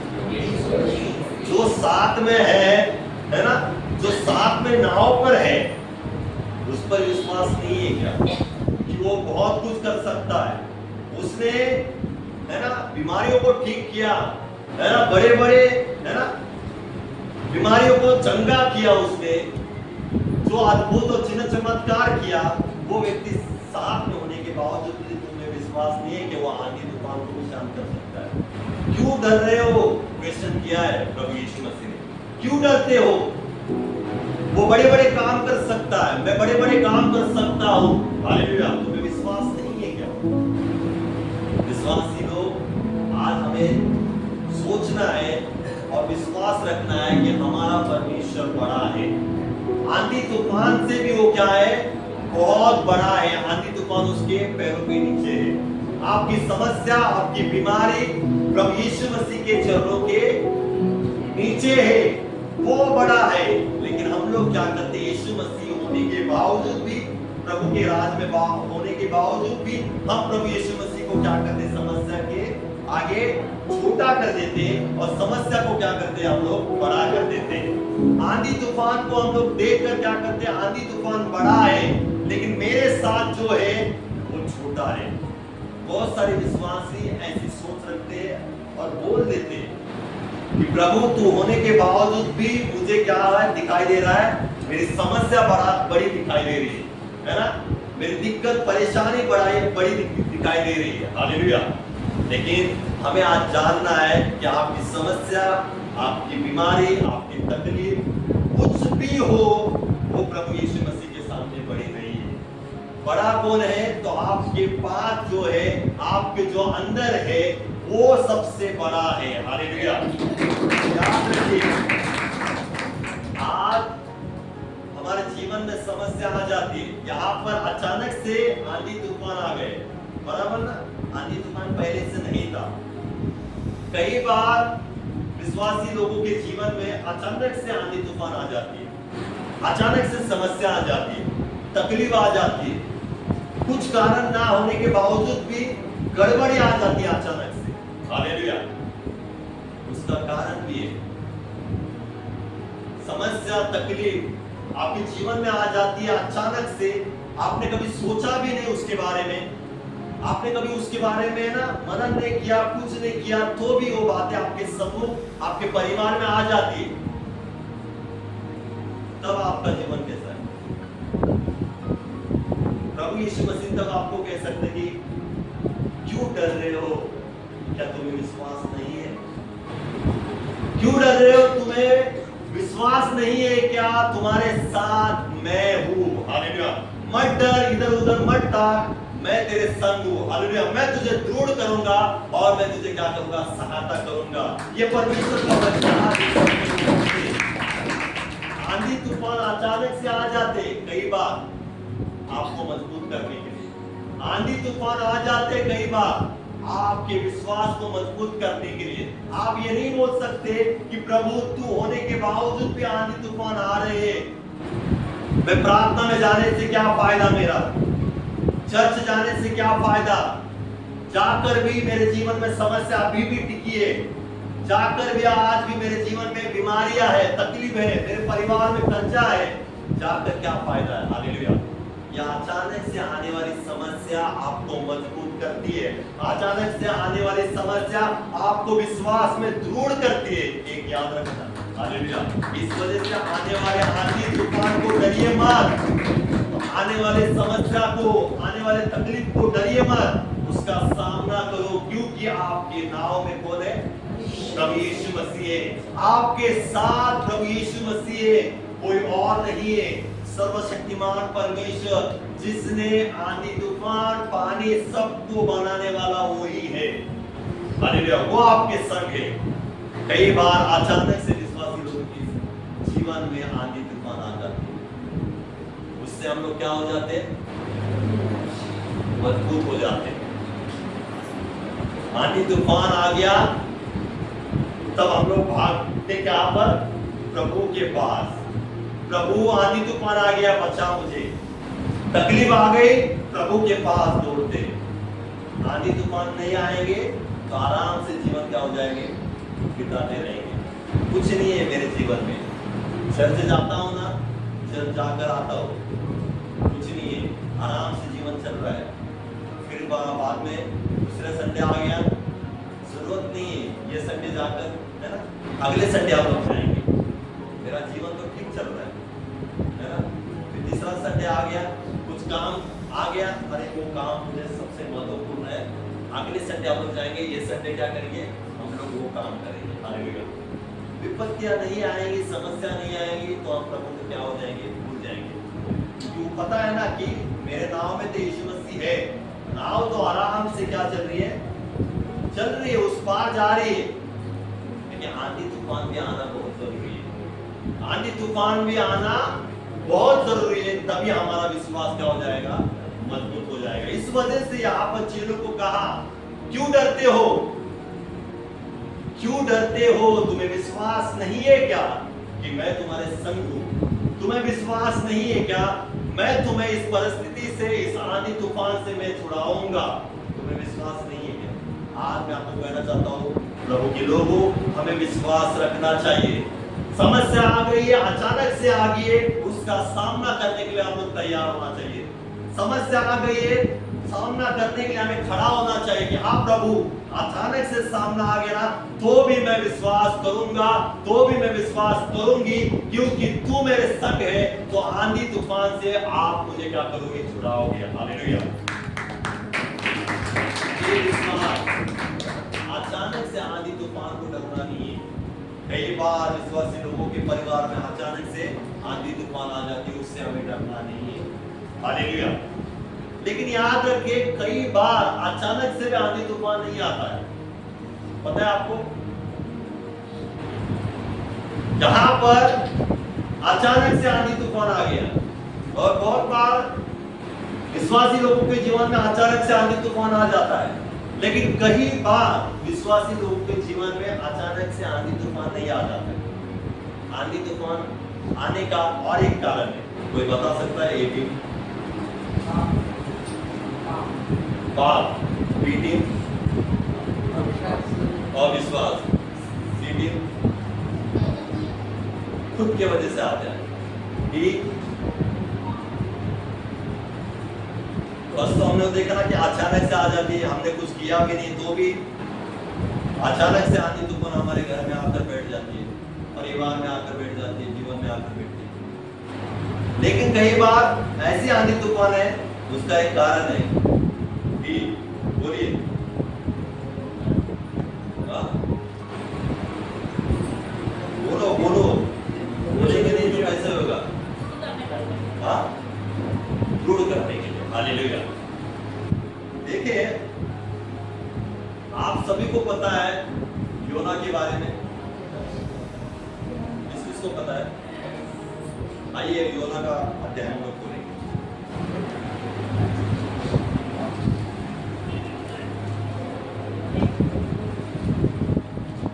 जो साथ में है ना, जो साथ में नाव पर है, उस पर विश्वास नहीं है क्या कि वो बहुत कुछ कर सकता है? उसने, है ना, बीमारियों को ठीक किया, है ना, बड़े बड़े, है ना, बीमारियों को चंगा किया उसने, जो अद्भुत और चिन्ह चमत्कार किया। वो व्यक्ति साथ में होने के बावजूद भी तुम्हें विश्वास नहीं है कि वो आंधी तूफान को भी शांत कर सकता है। क्यों डर रहे हो? क्वेश्चन किया है प्रभु यीशु मसीह ने। क्यों डरते हो? वो बड़े बड़े काम कर सकता है, मैं बड़े बड़े काम कर सकता हूँ। हालेलुया। तुम्हें विश्वास नहीं है क्या? विश्वासी लोग, आज हमें सोचना है और विश्वास रखना है कि हमारा परमेश्वर बड़ा है। तूफान से भी वो क्या है, बहुत बड़ा है। आंधी तूफान उसके पैरों के नीचे है। आपकी समस्या, आपकी बीमारी प्रभु यीशु मसीह के चरणों के नीचे है, वो बड़ा है। लेकिन हम लोग क्या करते हैं, यीशु मसीह होने के बावजूद भी, प्रभु के राज में होने के बावजूद भी हम प्रभु यीशु मसीह को क्या करते, समस्या के आगे छोटा कर देते हैं और समस्या को क्या करते हैं, हम लोग बड़ा कर देते हैं। आंधी तूफान को हम लोग देखकर क्या करते हैं, आंधी तूफान बड़ा है लेकिन मेरे साथ जो है वो छोटा है। बहुत सारे विश्वासी ऐसी सोच रखते हैं और बोल देते हैं कि प्रभु तू होने के बावजूद भी मुझे क्या है, दिखाई दे रहा है, मेरी समस्या बड़ी दिखाई दे रही है ना, मेरी दिक्कत परेशानी बड़ी दिखाई दे रही है। हालेलुया। लेकिन हमें आज जानना है कि आपकी समस्या, आपकी बीमारी, आपकी तकलीफ कुछ भी हो, वो प्रभु यीशु मसीह के सामने बड़ी नहीं है। बड़ा कौन है, तो आपके पास जो है, आपके जो अंदर है, वो सबसे बड़ा है। हालेलुया। याद रखिए, आज हमारे जीवन में समस्या आ जाती है, यहाँ पर अचानक से आंधी तूफान आ गए, बराबर ना। आंधी तूफान पहले से नहीं था। कई बार विश्वासी लोगों के जीवन में अचानक से आंधी तूफान आ जाती है, अचानक से समस्या आ जाती है, तकलीफ आ जाती है, कुछ कारण ना होने के बावजूद भी गड़बड़ी आ जाती है अचानक से। हालेलुया। उसका कारण भी है, समस्या, तकलीफ आपके जीवन में आ जाती है अचानक से। आपने कभी सोचा भी नहीं उसके बारे में, आपने कभी उसके बारे में ना मनन नहीं किया, कुछ नहीं किया, तो भी वो बातें आपके समूह, आपके परिवार में आ जाती है। तब आपका जीवन कैसा है? प्रभु यीशु मसीह तब आपको कह सकते कि क्यों डर रहे हो, क्या तुम्हें विश्वास नहीं है? क्यों डर रहे हो? तुम्हें विश्वास नहीं है क्या? तुम्हारे साथ मैं हूं। हालेलुया। मत डर, इधर उधर मत ताक, मैं तेरे संग हूं। हालेलुया। मैं तुझे दृढ़ करूंगा और मैं तुझे क्या करूंगा, सहायता करूंगा। ये परमेश्वर का वचन है। आंधी तूफान अचानक से आ जाते कई बार आपको मजबूत करने के लिए, आंधी तूफान आ जाते कई बार आपके विश्वास को मजबूत करने के लिए। आप ये नहीं बोल सकते कि प्रभु तू होने के बावजूद भी आंधी तूफान आ रहे हैं, मैं प्रार्थना में जाने से क्या फायदा, मेरा चर्च जाने से क्या फायदा, जाकर भी मेरे जीवन में समस्या अभी भी टिकी है, जाकर भी आज भी मेरे जीवन में बीमारियां है, तकलीफ है, मेरे परिवार में कर्जा है, जाकर क्या फायदा है। हालेलुया। या अचानक से आने वाली समस्या आपको मजबूत करती है, अचानक से आने वाली समस्या आपको विश्वास में दृढ़ करती है। एक याद रखना, हालेलुया। इस वजह से आने वाले आंधी तूफान को डरिए मत, आने वाले समस्या को, आने वाले तकलीफ को डरिए मत, उसका सामना करो, क्योंकि आपके नाव में कौन है? प्रभु यीशु मसीह है। आपके साथ प्रभु यीशु मसीह है, कोई और नहीं है। सर्वशक्तिमान परमेश्वर, जिसने आंधी तूफान, पानी सबको बनाने वाला वही है। हालेलुया। वो आपके संग है। कई बार अचानक से विश्वासी लोगों के जीवन में आंधी तूफान आ जाते हैं, उससे हम लोग क्या हो जाते हैं? मजबूत हो जाते हैं। आंधी तूफान आ गया, तब हम लोग भागते क्या पर? प्रभु के पास। प्रभु आंधी तूफान आ गया, बचा मुझे, तकलीफ आ गई, प्रभु के पास दौड़ते। आंधी तूफान नहीं आएंगे तो आराम से जीवन क्या हो जाएंगे? बिताते रहेंगे। कुछ नहीं है मेरे जीवन में, चर्च जाता हूं ना, चर्च जाकर आता हूं, कुछ नहीं है, आराम से जीवन चल रहा है। फिर बाद में दूसरे संडे आ गया, जरूरत नहीं है ये संडे जाकर, है ना, अगले संडे आप लोग जाएंगे, मेरा जीवन तो ठीक चल रहा है ना। फिर तीसरा संडे आ गया, कुछ काम आ गया, अरे वो काम मुझे सबसे महत्वपूर्ण है, अगले संडे आप लोग जाएंगे, ये संडे क्या करेंगे? हम लोग वो काम करेंगे। हालेलुया। विपत्तियां नहीं आएंगी, समस्या नहीं आएंगी तो हम प्रभु को क्या हो जाएंगे? भूल जाएंगे। क्यों? पता है ना कि मेरे नाव में तो यीशु मसीह है, नाव तो आराम से क्या चल रही है? चल रही है, उस पार जा रही है। लेकिन आंधी तूफान भी आना बहुत जरूरी है। आंधी तूफान भी आना बहुत जरूरी है, तभी हमारा विश्वास क्या हो जाएगा, मजबूत हो जाएगा। इस वजह से यहाँ पर चेलों को कहा, क्यों डरते हो, क्यों डरते हो, तुम्हें विश्वास नहीं है क्या कि मैं तुम्हारे संग हूं? तुम्हें विश्वास नहीं है क्या मैं तुम्हें इस परिस्थिति से, इस आंधी तूफान से मैं छुड़ाऊंगा? तुम्हें विश्वास नहीं है क्या? आज मैं आपको कहना चाहता हूँ, प्रभु के लोगों, हमें विश्वास रखना चाहिए। समस्या आ गई है, अचानक से आ गई है, उसका सामना करने के लिए हम लोग तैयार होना चाहिए। समस्या आ गई है, सामना करने के लिए हमें खड़ा होना चाहिए कि हाँ प्रभु, अचानक से सामना आ गया ना, तो भी मैं विश्वास करूंगा, तो भी मैं विश्वास करूंगी, क्योंकि तू मेरे संग है। तो आंधी तूफान से आप मुझे क्या करोगे, छुड़ाओगे। हालेलुया। ये विश्वास, अचानक से आंधी तूफान को डरना नहीं है। कई बार विश्वासी लोगों के परिवार में अचानक से आंधी तूफान आ जाती है, उससे हमें डरना नहीं है। हालेलुया। लेकिन याद रखिए, कई बार अचानक से भी आंधी तूफान नहीं आता है। पता है आपको, जहां पर अचानक से आंधी तूफान आ गया, और बहुत बार विश्वासी लोगों के जीवन में अचानक से आंधी तूफान आ जाता है, लेकिन कई बार विश्वासी लोगों के जीवन में अचानक से आंधी तूफान नहीं आ जाता है। आंधी तूफान आने का और एक कारण है, कोई बता सकता है? ये भी बात, बीटिंग और विश्वास, बीटिंग खुद के वजह से आते हैं। बस तो हमने देखा ना कि अचानक से आ जाती है, हमने कुछ किया भी नहीं तो भी अचानक से आंधी तूफान हमारे घर में आकर बैठ जाती है, परिवार में आकर बैठ जाती है, जीवन में आकर बैठती है। लेकिन कई बार ऐसी आंधी तूफान है, उसका एक कारण है। बोलिए, बोलो बोलो, बोलेंगे नहीं तो कैसे होगा? हाँ, दृढ़ करने के लिए। हालेलुया। देखिए, आप सभी को पता है योना के बारे में, किसको पता है? आइए योना का अध्याय हम लोग खोलेंगे।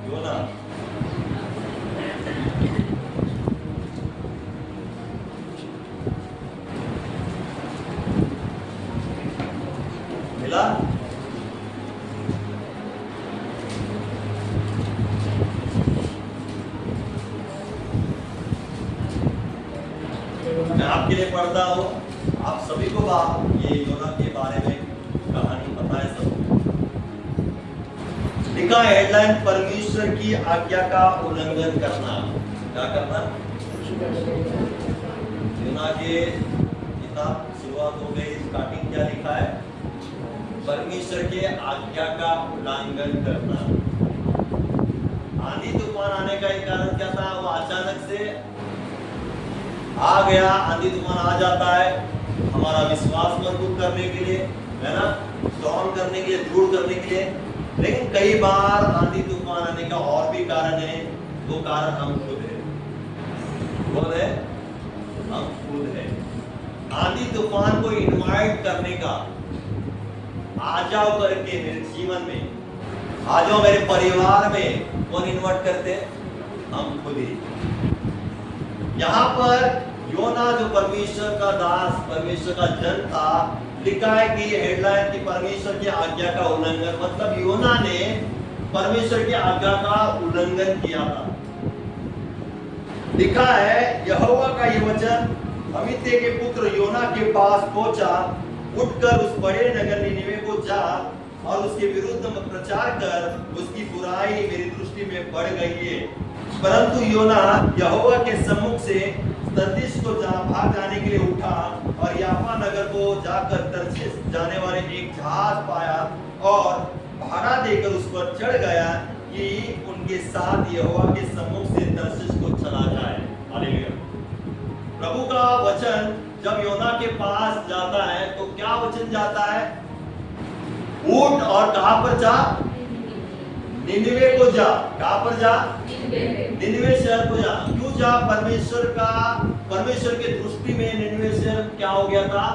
योना मिला? मैं आपके लिए पढ़ता हूँ, आप सभी को ये योना के बारे में कहानी पता है सबको। लिखा है हेडलाइन, परमेश्वर की आज्ञा का उल्लंघन करना। क्या करना? योना के किताब शुरुआत हो गई, स्टार्टिंग क्या लिखा है? परमेश्वर के आज्ञा का उल्लंघन करना। आंधी तूफान आने का एक कारण क्या था? वो अचानक से आ गया, आंधी तूफान आ जाता है हमारा विश्वास मजबूत करने के लिए, है ना, स्ट्रॉन्ग करने के लिए, दृढ़ करने के लिए। लेकिन कई बार आंधी तूफान आने का और भी कारण है, वो कारण हम खुद है। कौन है? हम खुद है। आंधी तूफान को इनवाइट करने का, आ जाओ करके मेरे जीवन में, आ जाओ मेरे परिवार में, कौन इन्वाइट करते? हम खुद ही। यहाँ पर योना जो परमेश्वर का दास, परमेश्वर का जन था, लिखा है कि हेडलाइन की परमेश्वर की आज्ञा का उल्लंघन, मतलब योना ने परमेश्वर की आज्ञा का उल्लंघन किया था। लिखा है, यहोवा का ये वचन अमित्य के पुत्र योना के पास पहुंचा, उठकर उस बड़े नगर निनिवे को जा और उसके विरुद्ध प्रचार कर, उसकी बुराई मेरी दृष्टि में बढ़ गई है। परंतु योना यहोवा के सम्मुख से तर्शीश को भाग जाने के लिए उठा और याफा नगर को जाकर तर्शीश जाने वाले एक जहाज पाया और भाड़ा देकर उस पर चढ़ गया कि उनके साथ यहोवा के सम्मुख से तर्शीश को चला जाए। हालेलुया। प्रभु का वचन जब योना के पास जाता है तो क्या वचन जाता है? उठ और कहां पर जा? निनिवे को जा। कहां पर जा? निनिवे शहर को जा। क्यों जा? परमेश्वर के दृष्टि दृष्टि में निनिवे शहर क्या हो गया था?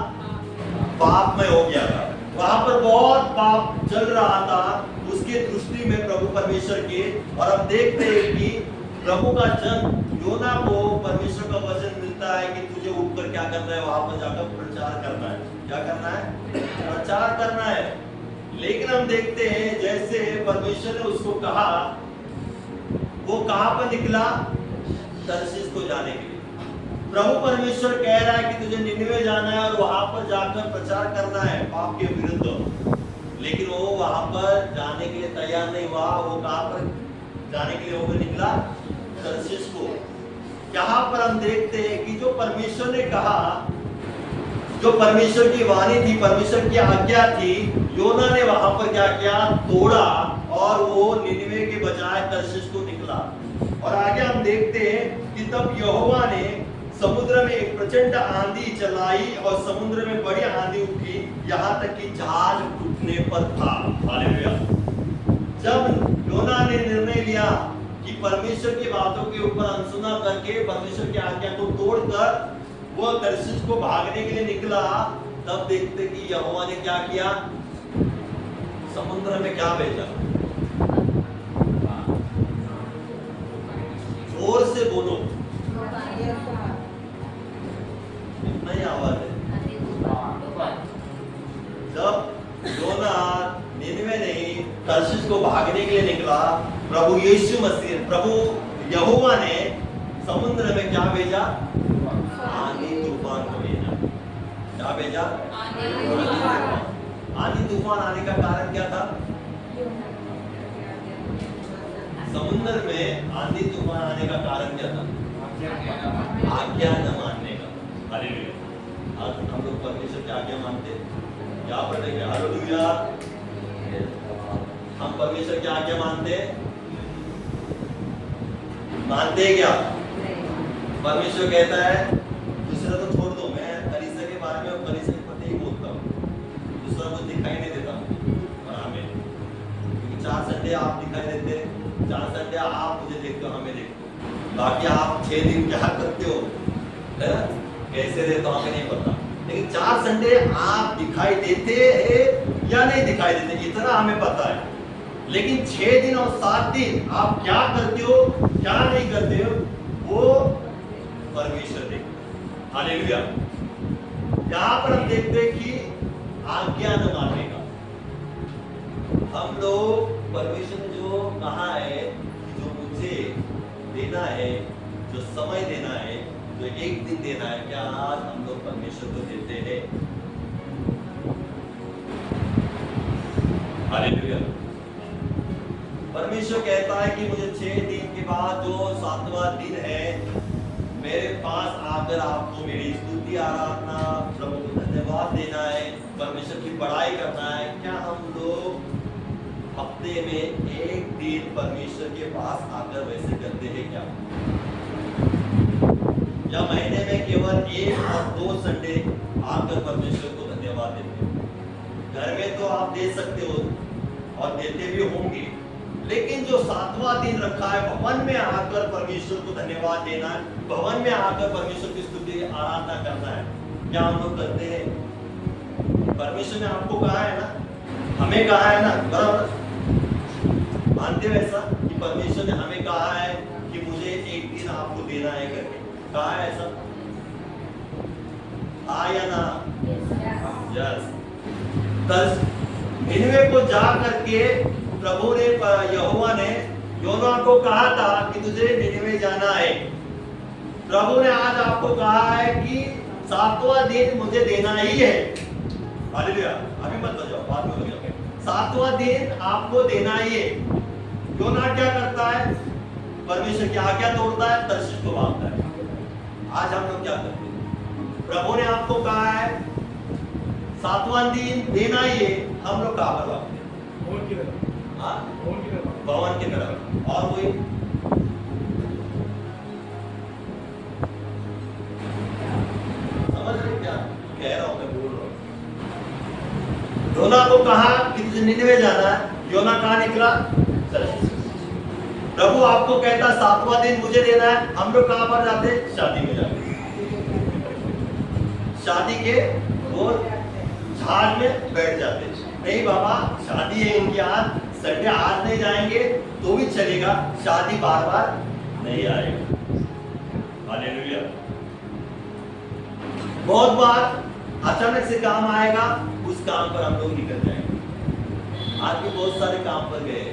पाप में हो गया था। वहां पर बहुत पाप चल रहा था उसकी दृष्टि में प्रभु परमेश्वर के। और हम देखते हैं कि प्रभु का जन योना को परमेश्वर का वचन मिलता है कि तुझे उठकर क्या करना है, वहां पर जाकर प्रचार करना है। क्या करना है? प्रचार करना है। लेकिन हम देखते हैं जैसे परमेश्वर ने उसको कहा, वो कहां पर निकला? तर्शीश को जाने के लिए। प्रभु परमेश्वर कह रहा है कि तुझे निनिवे जाना है और वहां पर जाकर प्रचार करना है पाप के विरुद्ध। लेकिन वो वहां पर जाने के लिए तैयार नहीं हुआ। वो कहां पर जाने के लिए वो निकला? तर्शीश को। यहाँ पर हम देखते हैं कि जो परमेश्वर ने कहा, जो परमेश्वर की वाणी थी, परमेश्वर की आज्ञा थी, योना ने वहां पर क्या किया? तोड़ा और वो निनिवे के बजाय तर्शीश को निकला। और आगे हम देखते हैं कि तब यहोवा ने समुद्र में एक प्रचंड आंधी चलाई और समुद्र में बड़ी आंधी उठी, यहाँ तक कि जहाज टूटने पर था। हालेलुया। जब योना ने निर्णय लिया कि परमेश्वर की बातों के ऊपर अनसुना करके परमेश्वर की आज्ञा को तोड़कर वो तर्शीश को भागने के लिए निकला, तब देखते कि यहोवा ने क्या किया? समुद्र में क्या भेजा? जोर से बोलो, इतना ही आवाज है। जब योना निनिवे नहीं तर्शीश को भागने के लिए निकला, प्रभु यीशु मसीह, प्रभु यहोवा ने समुद्र में क्या भेजा? आंधी तूफान को भेजा। क्या भेजा? आंधी तूफान आने का कारण क्या था? समुद्र में आंधी तूफान आने का कारण क्या था? आज्ञा न मानने का। हालेलुया। आज हम लोग परमेश्वर की आज्ञा मानते हैं। यहाँ पर देखिए, हालेलुया, हम परमेश्वर की आज्ञा मानते हैं? मानते हैं क्या? परमेश्वर कहता है दूसरा तो छोड़ दो, मैं कलीसिया के बारे में और कलीसिया के प्रति ही बोलता हूँ, दूसरा कुछ दिखाई नहीं देता। और हमें क्योंकि 4 संडे आप दिखाई देते, 4 संडे आप मुझे देखते हो, हमें देखते हो, बाकी आप 6 दिन क्या करते हो, है ना? कैसे देते हो हमें नहीं पता। लेकिन 4 संडे आप दिखाई देते हैं या नहीं दिखाई देते, इतना हमें पता है। लेकिन 6 दिन और 7 दिन आप क्या करते हो, क्या नहीं करते हो, वो परमेश्वर देखते। हालेलुया। यहाँ पर हम देखते हैं कि आज्ञा न मानने का। हम लोग परमेश्वर ने जो कहा है, जो मुझे देना है, जो समय देना है, जो एक दिन देना है, क्या आज हम लोग परमेश्वर को देते हैं? हालेलुया। परमेश्वर कहता है कि मुझे 6 दिन के बाद जो 7वां दिन है, मेरे पास आकर आपको मेरी स्तुति आराधना, प्रभु को धन्यवाद देना है, परमेश्वर की बड़ाई करना है। क्या हम लोग हफ्ते में एक दिन परमेश्वर के पास आकर वैसे करते हैं क्या? या महीने में केवल 1 और 2 संडे आकर परमेश्वर को धन्यवाद देते हैं? घर में तो आप दे सकते हो और देते भी होंगे, लेकिन जो 7वां दिन रखा है, भवन में आकर परमेश्वर को धन्यवाद देना है, भवन में आकर परमेश्वर की स्तुति आराधना करना है, क्या हम लोग करते हैं? परमेश्वर ने आपको कहा है ना, हमें कहा है ना, बराबर मानते हो ऐसा कि परमेश्वर ने हमें कहा है कि मुझे एक दिन आपको देना है करके? कहा है ऐसा? या ना? यस। निनिवे को जा करके प्रभु ने, यहोवा ने योना को कहा था कि तुझे निनिवे जाना है। प्रभु ने आज आपको कहा है कि 7वां दिन मुझे देना ही है। हालेलुया। अभी मत बजाओ, बाद में बजाओ। 7वां दिन आपको देना ही है। योना क्या करता है? परमेश्वर की आज्ञा तोड़ता है, तर्शीश को भागता है। आज हम लोग क्या करते हैं? प्रभु ने आपको कहा है 7वां दिन देना ही है, हम लोग कहाँ पर भागते हैं? भवन की तरफ। और कोई समझ रहे क्या कह रहा हूं मैं, बोल रहा हूं। योना को कहा कि तुझे निनिवे जाना है, योना कहाँ निकला? प्रभु आपको कहता 7वां दिन मुझे देना है, हम लोग कहां पर जाते? शादी में जाते। शादी के वो जहाज में बैठ जाते। नहीं बाबा शादी है इनकी आज, संडे आज नहीं जाएंगे तो भी चलेगा, शादी बार बार नहीं आएगा। हालेलुया। बहुत बार अचानक से काम आएगा, उस काम पर हम लोग निकल जाएंगे। आज भी बहुत सारे काम पर गए,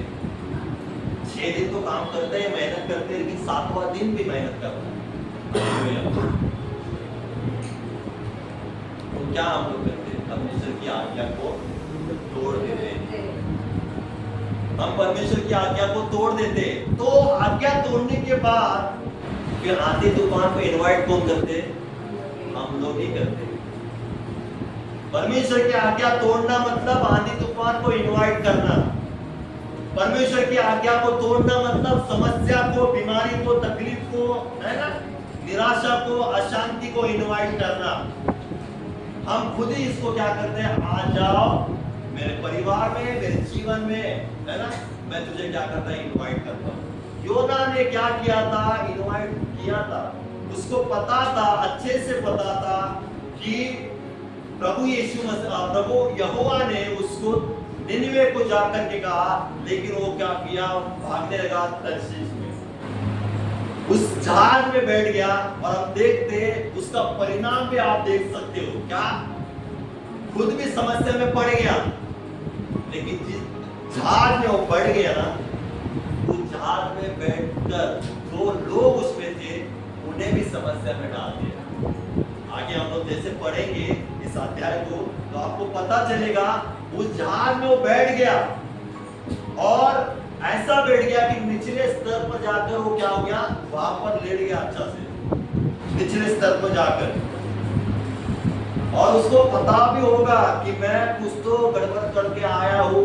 6 दिन तो काम करते हैं, मेहनत करते हैं, लेकिन 7वां दिन भी मेहनत करते हैं। तो क्या हम लोग करते हैं? परमेश्वर की आज्ञा को तोड़ देते हैं। हम परमेश्वर की आज्ञा को तोड़ देते, तो आज्ञा तोड़ने के बाद फिर आंधी तूफान को इनवाइट कौन करते? हम लोग ही करते। परमेश्वर की आज्ञा तोड़ना मतलब आंधी तूफान को इनवाइट करना। परमेश्वर की आज्ञा को तोड़ना मतलब समस्या को, बीमारी को, तकलीफ को, है ना, निराशा को, अशांति को इनवाइट करना। हम खुद ही इसको क्या करते हैं? आ जाओ मेरे परिवार में, मेरे जीवन में, है ना, मैं तुझे क्या करता है? इनवाइट करता हूँ। योना ने क्या किया था? इनवाइट किया था। उसको पता था, अच्छे से पता था कि प्रभु यहोवा ने उसको निनिवे को जाकर के कहा, लेकिन वो क्या किया? भागने लगा तर्शीश में, उस जहाज में बैठ गया। और अब देखते उसका परिणाम भी आप देख सकते हो। क्या? खुद भी समस्या में पड़ गया, लेकिन जिस जहाज में वो बढ़ गया ना, उस जहाज में बैठकर जो लोग उसमें थे उन्हें भी समस्या में डाल दिया। आगे हम लोग जैसे पढ़ेंगे इस अध्याय को, तो आपको पता चलेगा उस जहाज में वो बैठ गया और ऐसा बैठ गया कि निचले स्तर पर जाकर वो क्या हो गया? वहां पर लेट गया अच्छा से, निचले स्तर पर जाकर। और उसको पता भी होगा कि मैं कुछ तो गड़बड़ करके आया हूँ,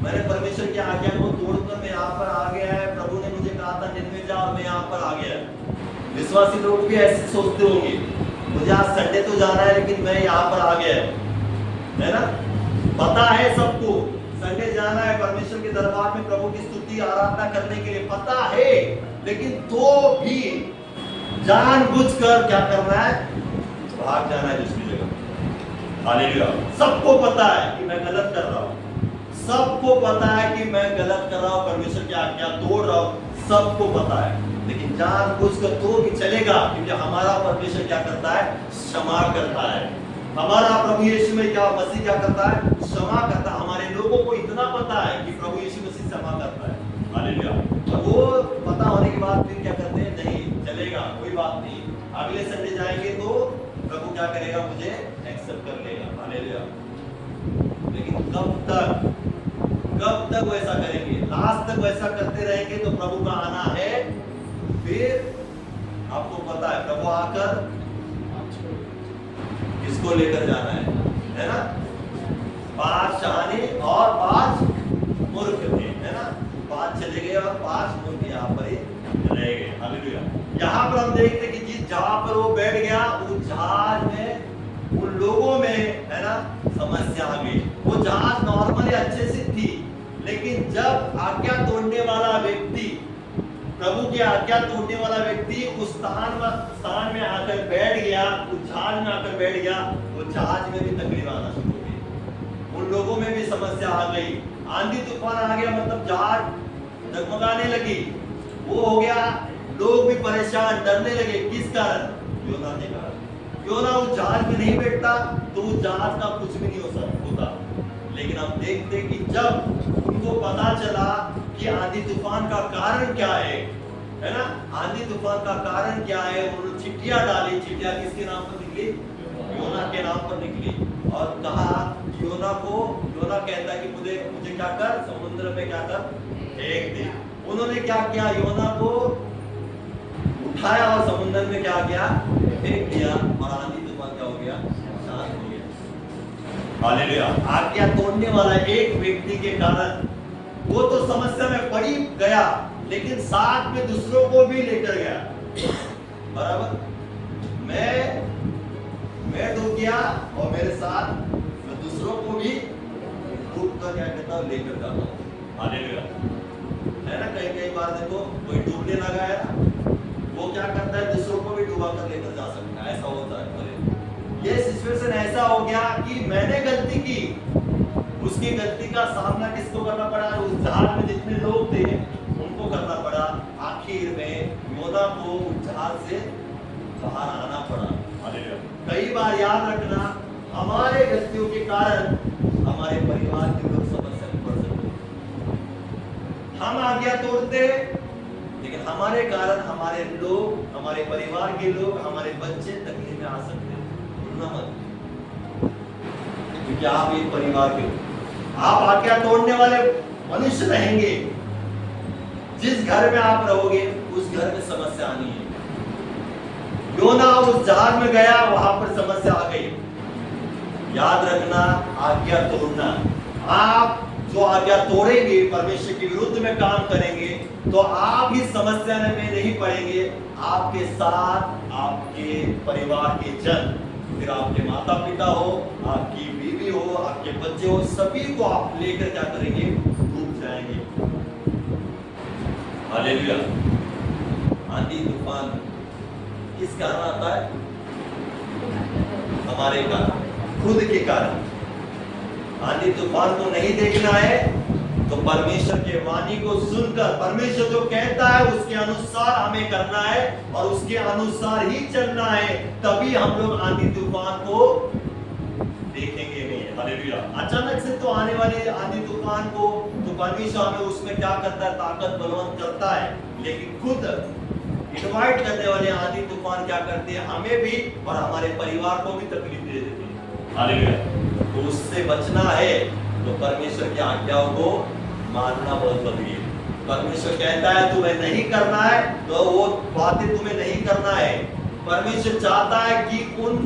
मैंने परमेश्वर की आज्ञा को तोड़कर मैं यहाँ पर आ गया है। प्रभु ने मुझे कहा था निनवे जा, और मैं यहाँ पर आ गया। विश्वासी लोग भी ऐसे सोचते होंगे, मुझे आज संडे तो जाना है, लेकिन मैं यहाँ पर आ गया, है ना। पता है सबको संडे जाना है, परमेश्वर के दरबार में प्रभु की स्तुति आराधना करने के लिए पता है, लेकिन तो भी जानबूझकर क्या करना है? भाग जाना है दूसरी जगह। हालेलुया। सबको पता है कि मैं गलत कर रहा हूँ, सबको पता है कि मैं गलत कर रहा हूँ, परमेश्वर की आज्ञा तोड़ रहा हूँ, सबको पता है, लेकिन जानबूझकर तो भी चलेगा, क्योंकि हमारा परमेश्वर क्या करता है? क्षमा करता है। हमारा प्रभु यीशु में क्या मसीह क्या करता है? क्षमा करता है। हमारे लोगों को इतना पता है कि प्रभु यीशु मसीह क्षमा करता है। हालेलुया। और वो पता होने के बाद फिर क्या करते हैं? नहीं चलेगा, कोई बात नहीं, अगले संडे जाएंगे तो प्रभु क्या करेगा? मुझे एक्सेप्ट कर लेगा। हालेलुया। लेकिन कब तक वैसा करेंगे? लास्ट तक वैसा करते रहेंगे तो प्रभु का आना है। फिर आपको पता है प्रभु आकर किसको लेकर जाना है ना। 5 शहाने और 5 मूर्ख थे, है ना। 5 चले गए और 5 मूर्ख यहाँ पर ही रह गए। हालेलुया। यहाँ पर हम देखते कि जिस जहां पर वो बैठ गया, उस जहाज में उन लोगों में, है ना, समस्या आ गई। वो जहाज नॉर्मली अच्छे से थी, लेकिन जब आज्ञा तोड़ने वाला व्यक्ति, प्रभु की आज्ञा तोड़ने वाला व्यक्ति उस स्थान में आकर बैठ गया, उस जहाज में आकर बैठ गया, वो जहाज में भी तकलीफ आना शुरू हो गई, उन लोगों में भी समस्या आ गई। आंधी तूफान आ गया, मतलब जहाज डगमगाने लगी, वो हो गया, लोग भी परेशान, डरने लगे। किस कारण? योना के कारण। योना उस जहाज में नहीं बैठता तो उस जहाज का कुछ भी नहीं होता। लेकिन हम देखते कि जब उनको पता चला कि आंधी तूफान का कारण क्या है ना, आंधी तूफान का कारण क्या है, उन्होंने चिट्ठियां डाली। चिट्ठियां किसके नाम पर निकली? योना के नाम पर निकली। और कहा योना कहता है कि मुझे क्या कर? समुद्र में क्या कर? फेंक दे। उन्होंने क्या किया? योना को उठाया और समुद्र में क्या किया? फेंक दिया, और आंधी तूफान क्या हो गया? शांत हो गया। हालेलुया। आज्ञा तोड़ने वाला एक व्यक्ति के कारण वो तो समस्या में पड़ी गया, लेकिन साथ में दूसरों को भी लेकर गया। बराबर। मैं डूब गया और मेरे साथ मैं दूसरों को भी डूब कर क्या कहता हूँ? लेकर जाता हूँ। हालेलुया। है ना। कई बार देखो कोई डूबने लगा है ना, वो क्या करता है? दूसरों को भी डुबा कर लेकर जा सकता है। ऐसा होता है। ये कि मैंने गलती की, उसकी गलती का सामना किसको करना पड़ा? उस जहाज में जितने लोग थे उनको करना पड़ा। आखिर में योना को उस जहाज से बाहर आना पड़ा। हालेलुया। कई बार याद रखना, हमारे गलतियों के कारण हमारे परिवार के लोग समस्या में पड़ सकते हैं। हम आज्ञा तोड़ते लेकिन हमारे कारण हमारे लोग, हमारे परिवार के लोग, हमारे बच्चे तकलीफ में आ सकते हैं। भूलना मत, क्योंकि आप एक परिवार के लोग, आप आज्ञा तोड़ने वाले मनुष्य रहेंगे। जिस घर में आप रहोगे उस घर में समस्या आनी है। योना उस जहाज में गया, वहां पर समस्या आ गई। याद रखना, आज्ञा तोड़ना, आप जो आज्ञा तोड़ेंगे, परमेश्वर के विरुद्ध में काम करेंगे, तो आप ही समस्या में नहीं पड़ेंगे। आपके साथ आपके परिवार के जन, फिर आपके माता पिता हो, आपकी बीवी हो, आपके बच्चे हो, सभी को आप लेकर क्या करेंगे? डूब जाएंगे। हालेलुया। आंधी तूफान किस कारण आता है? हमारे कारण, खुद के कारण। आंधी तूफान को नहीं देखना है तो परमेश्वर के वाणी को सुनकर, परमेश्वर जो कहता है उसके अनुसार हमें करना है और उसके अनुसार ही चलना है, तभी हम लोग आंधी तूफान को देखेंगे नहीं। हालेलुया। अचानक से तो आने वाले आंधी तूफान को तो परमेश्वर हमें उसमें क्या करता है? ताकत बलवंत करता है, लेकिन खुद इनवाइट करने वाले आंधी तूफान क्या करते हैं? हमें भी और हमारे परिवार को भी तकलीफ दे देते हैं। हालेलुया। तो उससे बचना है तो परमेश्वर की आज्ञाओं को मानना बहुत जरूरी है। परमेश्वर कहता है तुम्हें नहीं करना है तो वो बातें तुम्हें नहीं करना है। परमेश्वर चाहता है कि उन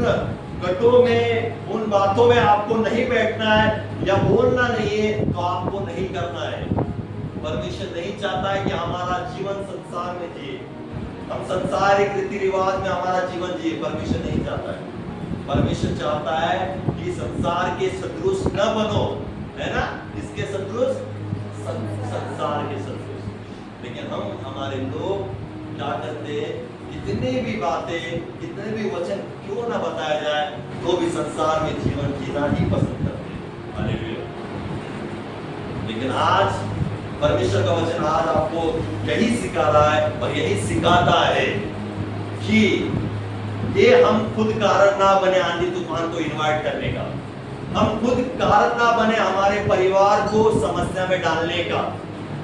गटों में, उन बातों में आपको नहीं बैठना है या बोलना नहीं है, तो आपको नहीं करना है। परमेश्वर नहीं चाहता है कि हमारा जीवन संसार में जिए, हम संसारिक रीति रिवाज में हमारा जीवन जिए। परमेश्वर नहीं चाहता है। परमेश्वर चाहता है कि संसार के सदृश न बनो, है ना? इसके सदृश, संसार के सदृश। लेकिन हम, हमारे लोग क्या करते हैं? कितने भी बातें, कितने भी वचन क्यों ना बताया जाए, तो भी संसार में जीवन जीना ही पसंद करते हैं। हालेलुया। लेकिन आज परमेश्वर का वचन आज आपको यही सिखा रहा है और यही सिखाता है कि ये हम खुद कारण ना बने आंधी तूफान को इनवाइट करने का, हम खुद कारण ना बने हमारे परिवार को समस्या में डालने का,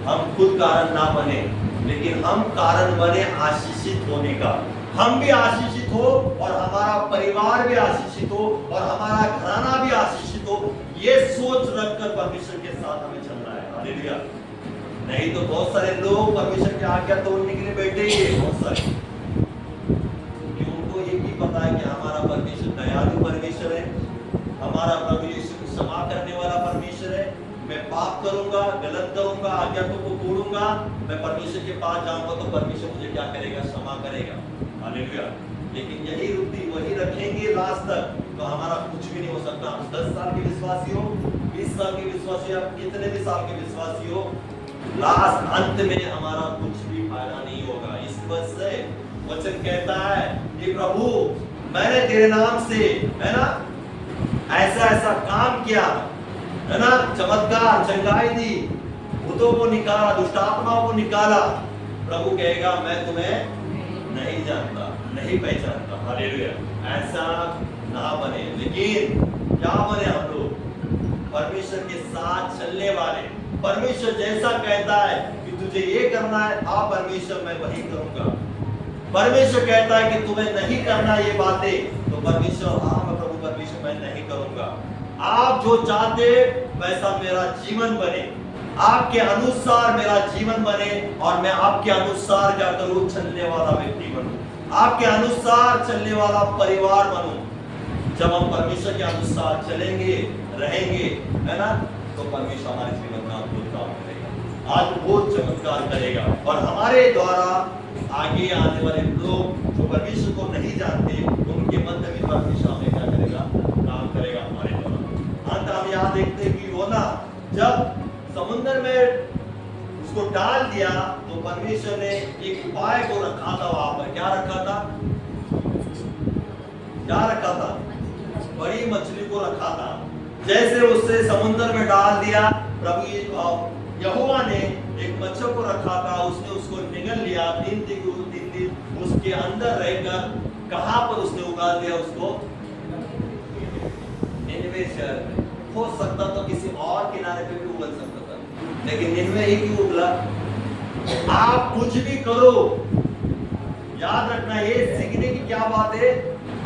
हम खुद कारण ना बने, लेकिन हम कारण बने आशीषित होने का। हम भी आशीषित हो और हमारा परिवार भी आशीषित हो और हमारा घराना भी आशीषित हो, ये सोच रखकर परमेश्वर के साथ हमें चलना है। हालेलुया। नहीं तो बहुत सारे लोग परमेश्वर की आज्ञा तोड़ने के लिए बैठे ही है, बहुत सारे, क्योंकि उनको ये भी पता है कि हमारा परमेश्वर दयालु परमेश्वर है, हमारा प्रभु यीशु क्षमा करने वाला परमेश्वर है। मैं पाप करूंगा, गलत करूंगा, आज्ञा को तोड़ूंगा, मैं परमेश्वर के पास जाऊंगा तो परमेश्वर मुझे क्या करेगा? क्षमा करेगा। हालेलुया। लेकिन यही वृत्ति वही रखेंगे लास्ट तक, तो हमारा कुछ भी नहीं हो सकता। हम 10 साल के विश्वासी हो, 20 साल के विश्वासी हो, कितने भी साल के विश्वासी हो, लास्ट अंत में हमारा कुछ भी फायदा नहीं होगा। इस वजह से वचन कहता है कि प्रभु मैंने तेरे नाम से, है ना, ऐसा ऐसा काम किया, है ना, चमत्कार, चंगाई दी, भूतों को निकाला, दुष्ट आत्माओं को निकाला। प्रभु कहेगा मैं तुम्हें नहीं जानता, नहीं पहचानता। हालेलुया। ऐसा ना बने, लेकिन क्या बने हम लोग? परमेश्वर के साथ चलने वाले। परमेश्वर जैसा कहता है कि तुझे ये करना है, हाँ परमेश्वर मैं वही करूंगा। परमेश्वर कहता है कि तुम्हें नहीं करना ये बातें, तो परमेश्वर हाँ मैं प्रभु परमेश्वर मैं नहीं करूंगा। आप जो चाहते वैसा मेरा जीवन बने, आपके अनुसार मेरा जीवन बने और मैं आपके अनुसार क्या करूं? चलने वाला व्यक्ति बनूं, आपके अनुसार चलने वाला परिवार बनूं। जब हम परमेश्वर के अनुसार चलेंगे, रहेंगे, है ना, तो परमेश्वर हमारे जीवन में अद्भुत काम करेगा, आज बहुत चमत्कार करेगा और हमारे द्वारा आगे आने वाले लोग जो परमेश्वर को नहीं जानते उनके मध्य में परमेश्वर हमें क्या करेगा? काम करेगा हमारे द्वारा। अंत हम यहाँ देखते हैं कि योना जब समुद्र में उसको डाल दिया तो परमेश्वर ने एक उपाय को रखा था। वहां पर क्या रखा था? क्या रखा था? बड़ी मछली को रखा था। जैसे उससे समुद्र में डाल दिया, प्रभु यहोवा ने एक मच्छर को रखा था, उसने उसको निगल लिया। 3 दिन उसके अंदर रहकर कहां पर उसने उगाल दिया उसको? निनवे शहर में। हो सकता तो किसी और किनारे पे भी उगल सकता था, लेकिन निनवे ही क्यों उगला? आप कुछ भी करो, याद रखना, ये सीखने की क्या बात है।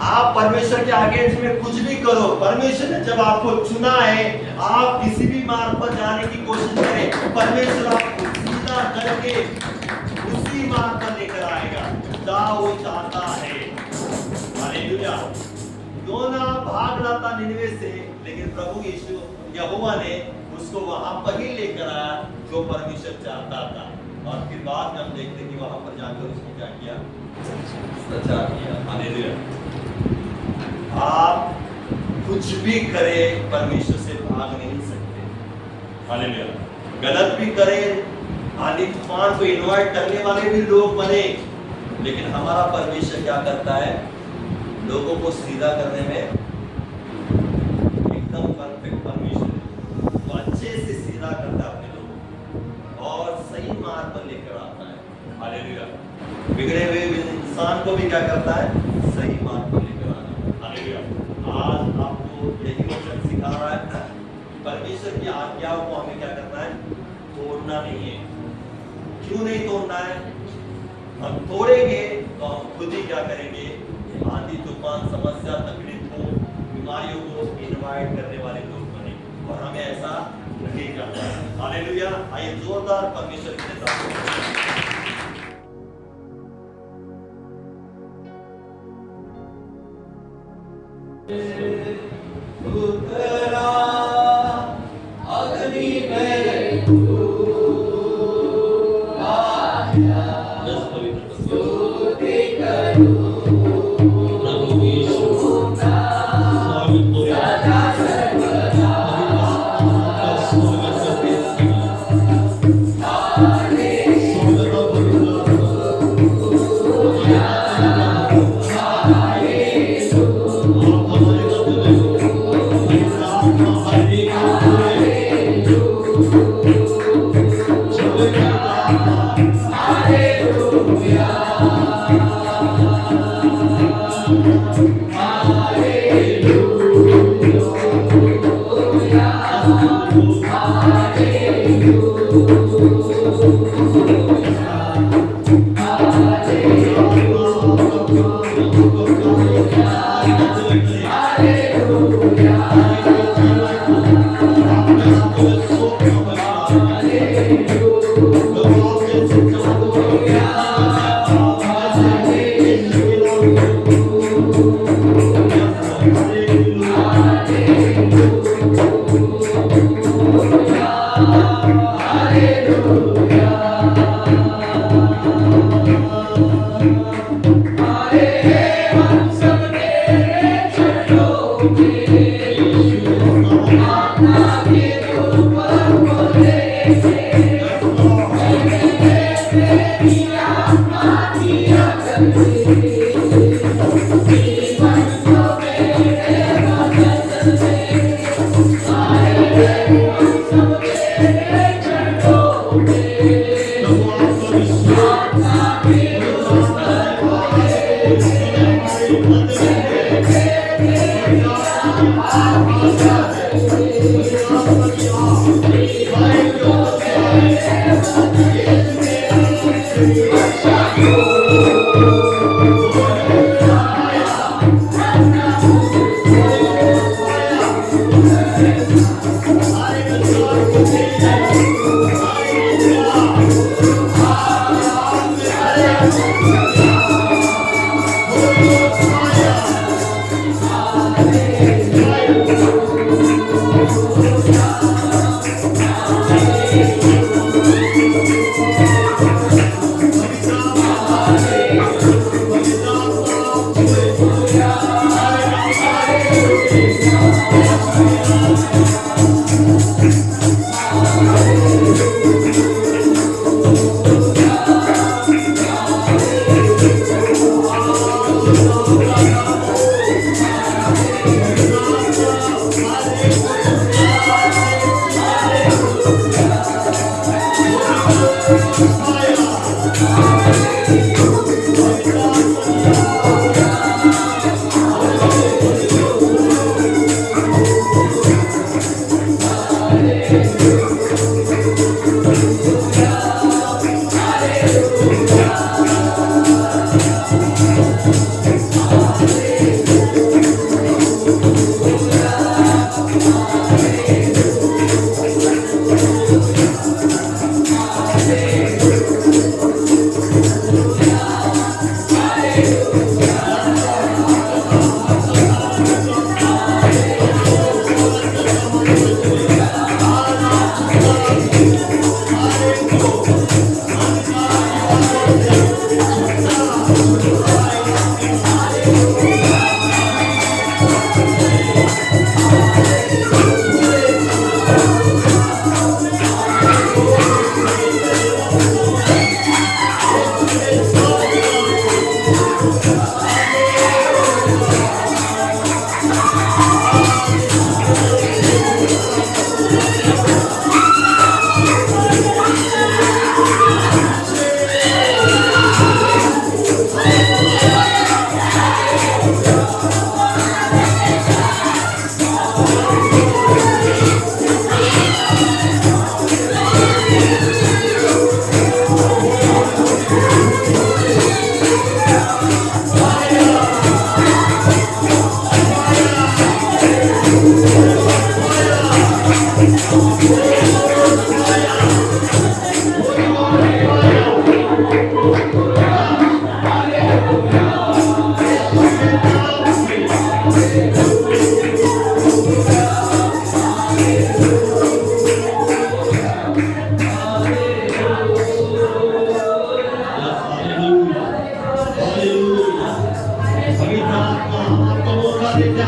आप परमेश्वर के अगेंस्ट में कुछ भी करो, परमेश्वर ने जब आपको चुना है, आप किसी भी मार्ग पर जाने की कोशिश करें, परमेश्वर आपको सीधा करके उसी मार्ग पर लेकर आएगा जहां वो चाहता है। हालेलुया। योना भाग रहा था निनवे से, लेकिन प्रभु यीशु यहोवा ने उसको वहां पर ही लेकर आया जो परमेश्वर चाहता था। और फिर बाद में हम देखते कि वहां पर जाकर उसने क्या किया? प्रचार किया। हालेलुया। आप कुछ भी करें, परमेश्वर से भाग नहीं सकते। हालेलुया। गलत भी करें, आंधी तूफान को इन्वाइट करने वाले भी लोग बने, लेकिन हमारा परमेश्वर क्या करता है? लोगों को सीधा करने में एकदम परफेक्ट परमेश्वर, वो अच्छे से सीधा करता है अपने लोगों को और सही मार्ग पर लेकर आता है। हालेलुया। बिगड़े हुए इंसान को भी क्या करता है? सही मार्ग पर लेकर आना। हालेलुया। आज आपको यही वचन सिखा रहा है, परमेश्वर की आज्ञाओं को हमें क्या करना है? तोड़ना नहीं है। क्यों नहीं तोड़ना है? हम तोड़ेंगे तो हम खुद ही क्या करेंगे? आंधी तूफान, समस्या, तकलीफ को, बीमारियों को इनवाइट करने वाले लोग बने, और हमें ऐसा नहीं करना है। हालेलुया। आइए जोरदार परमेश्वर की तारीफ। उतरा अग्नि में आया, स्तुति करूं प्रभु यीशु का, सदा सर्वदा स्वागत करते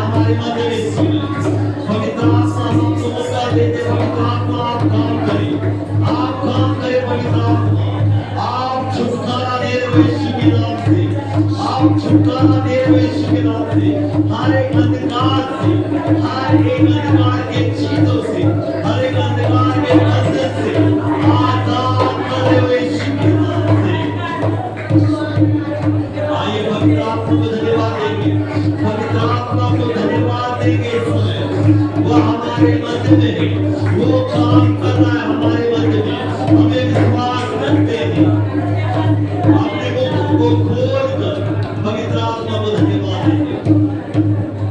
हमारे मध्य में पवित्र आत्मा हमको मौका देते, पवित्र आत्मा आप काम करें, पवित्र आत्मा आप छुटकारा दे रहे हो यीशु के नाम से, आप छुटकारा दे रहे हो यीशु के नाम से, हर एक अंधकार से, हर एक अंधकार के चीजों से, हर एक अंधकार के बंधन से आजाद कर रहे हो यीशु के नाम से। आइए पवित्र आत्मा को धन्यवाद देंगे, पवित्र आत्मा को धन्यवाद देंगे इस समय। वो हमारे मध्य में है, वो काम कर रहा है हमारे मध्य में, हमें विश्वास रखते हैं। अपने मुख को खोलकर पवित्र आत्मा को धन्यवाद देंगे।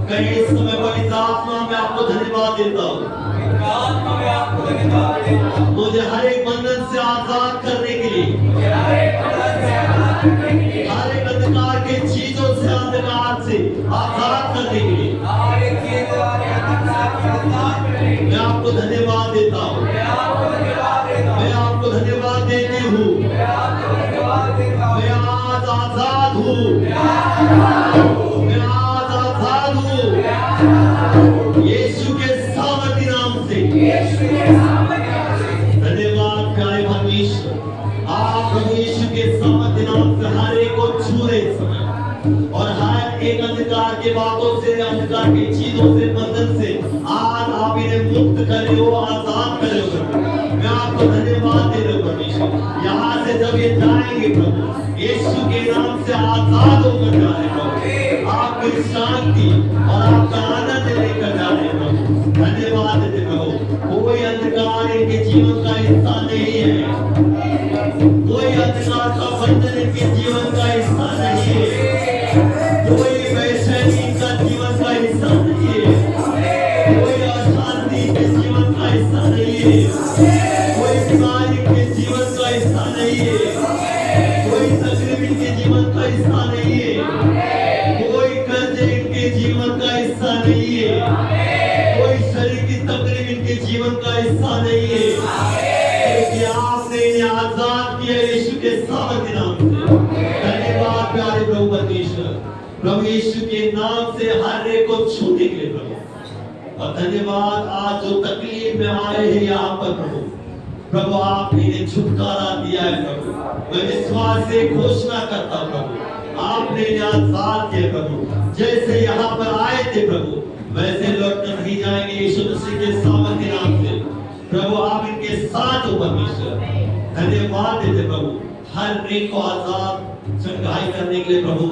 कहीं इस समय पवित्र आत्मा में आपको धन्यवाद देता हूँ, मुझे हर एक बंधन से आजाद करने के लिए, हर एक अंधकार के चीजों से, अंधकार से आजाद करने के लिए मैं आपको धन्यवाद देता हूँ, मैं आपको धन्यवाद देती हूँ। मैं आज आजाद हूँ, मैं आज आजाद हूँ यीशु के सामर्थी नाम से। धन्यवाद प्यारे परमेश्वर, आप प्रभु यीशु के सामर्थी नाम से हर एक को छू रहे इस समय, और हर एक अंधकार के बातों से, अंधकार की चीजों से, बंधन से आज आप इन्हें मुक्त करे हो, आजाद करे हो। मैं आपको धन्यवाद दे रहा हूँ परमेश्वर। यहाँ से जब ये जाएंगे प्रभु यीशु के नाम से आजाद होकर जा रहे प्रभु, आपकी शांति और आपका आनंद लेकर जा रहे प्रभु। धन्यवाद देते प्रभु। कोई अंधकार इनके जीवन का हिस्सा नहीं है, कोई अंधकार का बंधन इनके जीवन का हिस्सा नहीं है, कोई वैशाली इनका जीवन का हिस्सा नहीं है, कोई अशांति इनके जीवन का हिस्सा नहीं है, कोई बीमारी के जीवन का हिस्सा नहीं है, कोई तकलीफ इनके जीवन का हिस्सा नहीं है, कोई कर्ज इनके जीवन का हिस्सा नहीं है, कोई शरीर की तकलीफ इनके जीवन का हिस्सा नहीं है, क्योंकि आपने इन्हें आजाद किया यीशु के सामर्थ्य नाम से। धन्यवाद प्यारे प्रभु परमेश्वर, प्रभु यीशु के नाम से हर एक को छूने के लिए प्रभु। और धन्यवाद आज जो तकलीफ में आए हैं यहाँ पर प्रभु आपने इन्हें छुटकारा दिया है प्रभु। मैं विश्वास से घोषणा करता हूँ प्रभु, आपने इन्हें आजाद किया प्रभु। जैसे यहाँ पर आए थे प्रभु वैसे लौट कर नहीं जाएंगे यीशु मसीह के सामर्थ्य नाम से। प्रभु आप इनके साथ हो परमेश्वर, धन्यवाद देते प्रभु। हर एक को आजाद चंगाई करने के लिए प्रभु,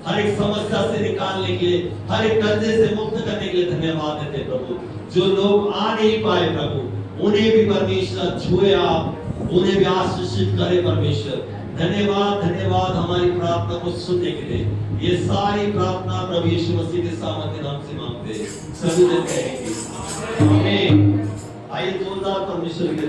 हर एक समस्या से निकालने के लिए, हर एक कर्जे से मुक्त करने के लिए धन्यवाद देते प्रभु। जो लोग आ नहीं पाए प्रभु उन्हें भी परमेश्वर छुए, आप उन्हें भी आशीषित करे परमेश्वर। धन्यवाद धन्यवाद हमारी प्रार्थना को सुनने के लिए। ये सारी प्रार्थना प्रभु यीशु मसीह के सामर्थ्य नाम से मांगते हैं, सभी लोग कहेंगे आमीन। आइए जोरदार परमेश्वर के